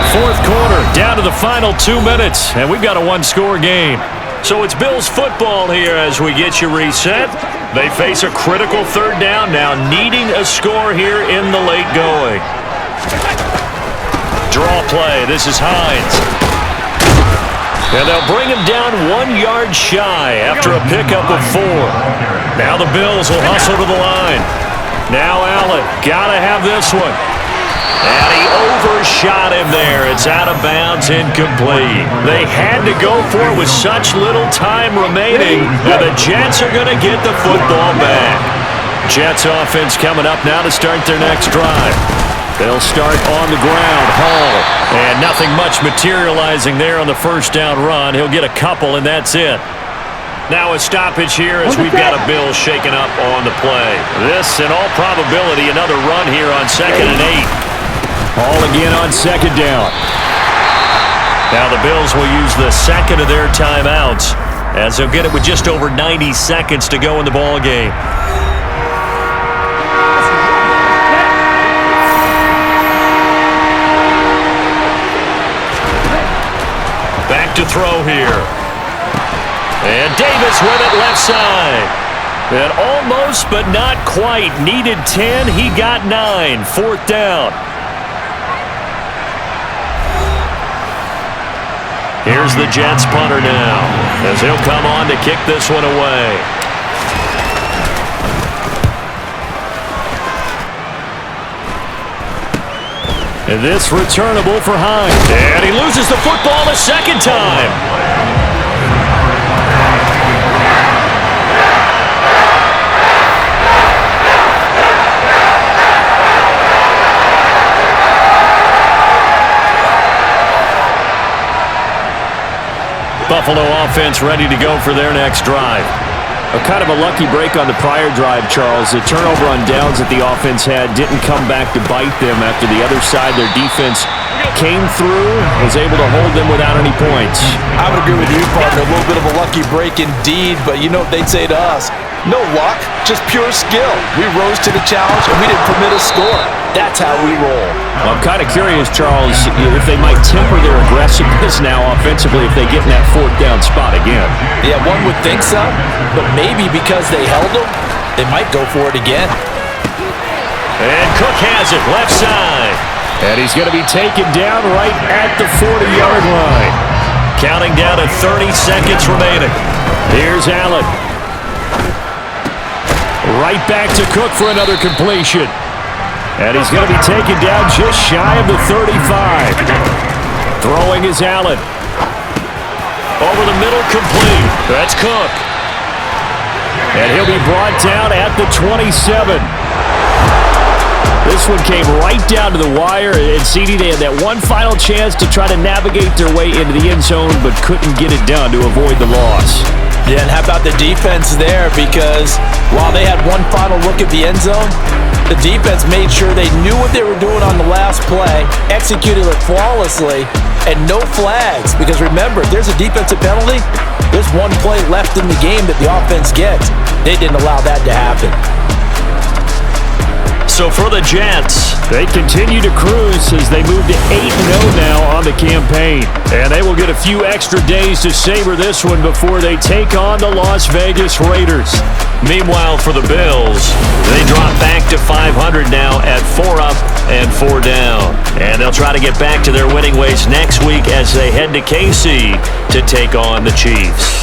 Fourth quarter, down to the final 2 minutes, and we've got a 1-score game. So it's Bills football here as we get you reset. They face a critical 3rd down now, needing a score here in the late going. Draw play, this is Hines. And they'll bring him down 1 yard shy after a pickup of 4. Now the Bills will hustle to the line. Now Allen, gotta have this one. And he overshot him there. It's out of bounds, incomplete. They had to go for it with such little time remaining, and the Jets are going to get the football back. Jets offense coming up now to start their next drive. They'll start on the ground. Hall. And nothing much materializing there on the first down run. He'll get a couple, and that's it. Now a stoppage here as we've got a Bill shaken up on the play. This, in all probability, another run here on 2nd and 8. All again on second down. Now the Bills will use the second of their timeouts as they'll get it with just over 90 seconds to go in the ball game. Back to throw here. And Davis with it left side. And almost but not quite. Needed 10. He got 9. 4th down. Here's the Jets punter now as he'll come on to kick this one away. And this returnable for Hines. And he loses the football a second time. Buffalo offense ready to go for their next drive. A kind of a lucky break on the prior drive, Charles. The turnover on downs that the offense had didn't come back to bite them after the other side. Their defense came through, was able to hold them without any points. I would agree with you, partner. A little bit of a lucky break indeed, but you know what they'd say to us? No luck, just pure skill. We rose to the challenge, and we didn't permit a score. That's how we roll. I'm kind of curious, Charles, if they might temper their aggressiveness now offensively if they get in that 4th down spot again. Yeah, one would think so, but maybe because they held them, they might go for it again. And Cook has it left side. And he's going to be taken down right at the 40-yard line. Counting down to 30 seconds remaining. Here's Allen. Right back to Cook for another completion. And he's going to be taken down just shy of the 35. Throwing is Allen. Over the middle, complete. That's Cook. And he'll be brought down at the 27. This one came right down to the wire, and CD, they had that one final chance to try to navigate their way into the end zone, but couldn't get it done to avoid the loss. Yeah, and how about the defense there? Because while they had one final look at the end zone, The defense made sure they knew what they were doing on the last play, executed it flawlessly, and no flags. Because remember, if there's a defensive penalty, there's one play left in the game that the offense gets. They didn't allow that to happen. So for the Jets, they continue to cruise as they move to 8-0 now on the campaign. And they will get a few extra days to savor this one before they take on the Las Vegas Raiders. Meanwhile, for the Bills, they drop back to 500 now at 4 up and 4 down. And they'll try to get back to their winning ways next week as they head to KC to take on the Chiefs.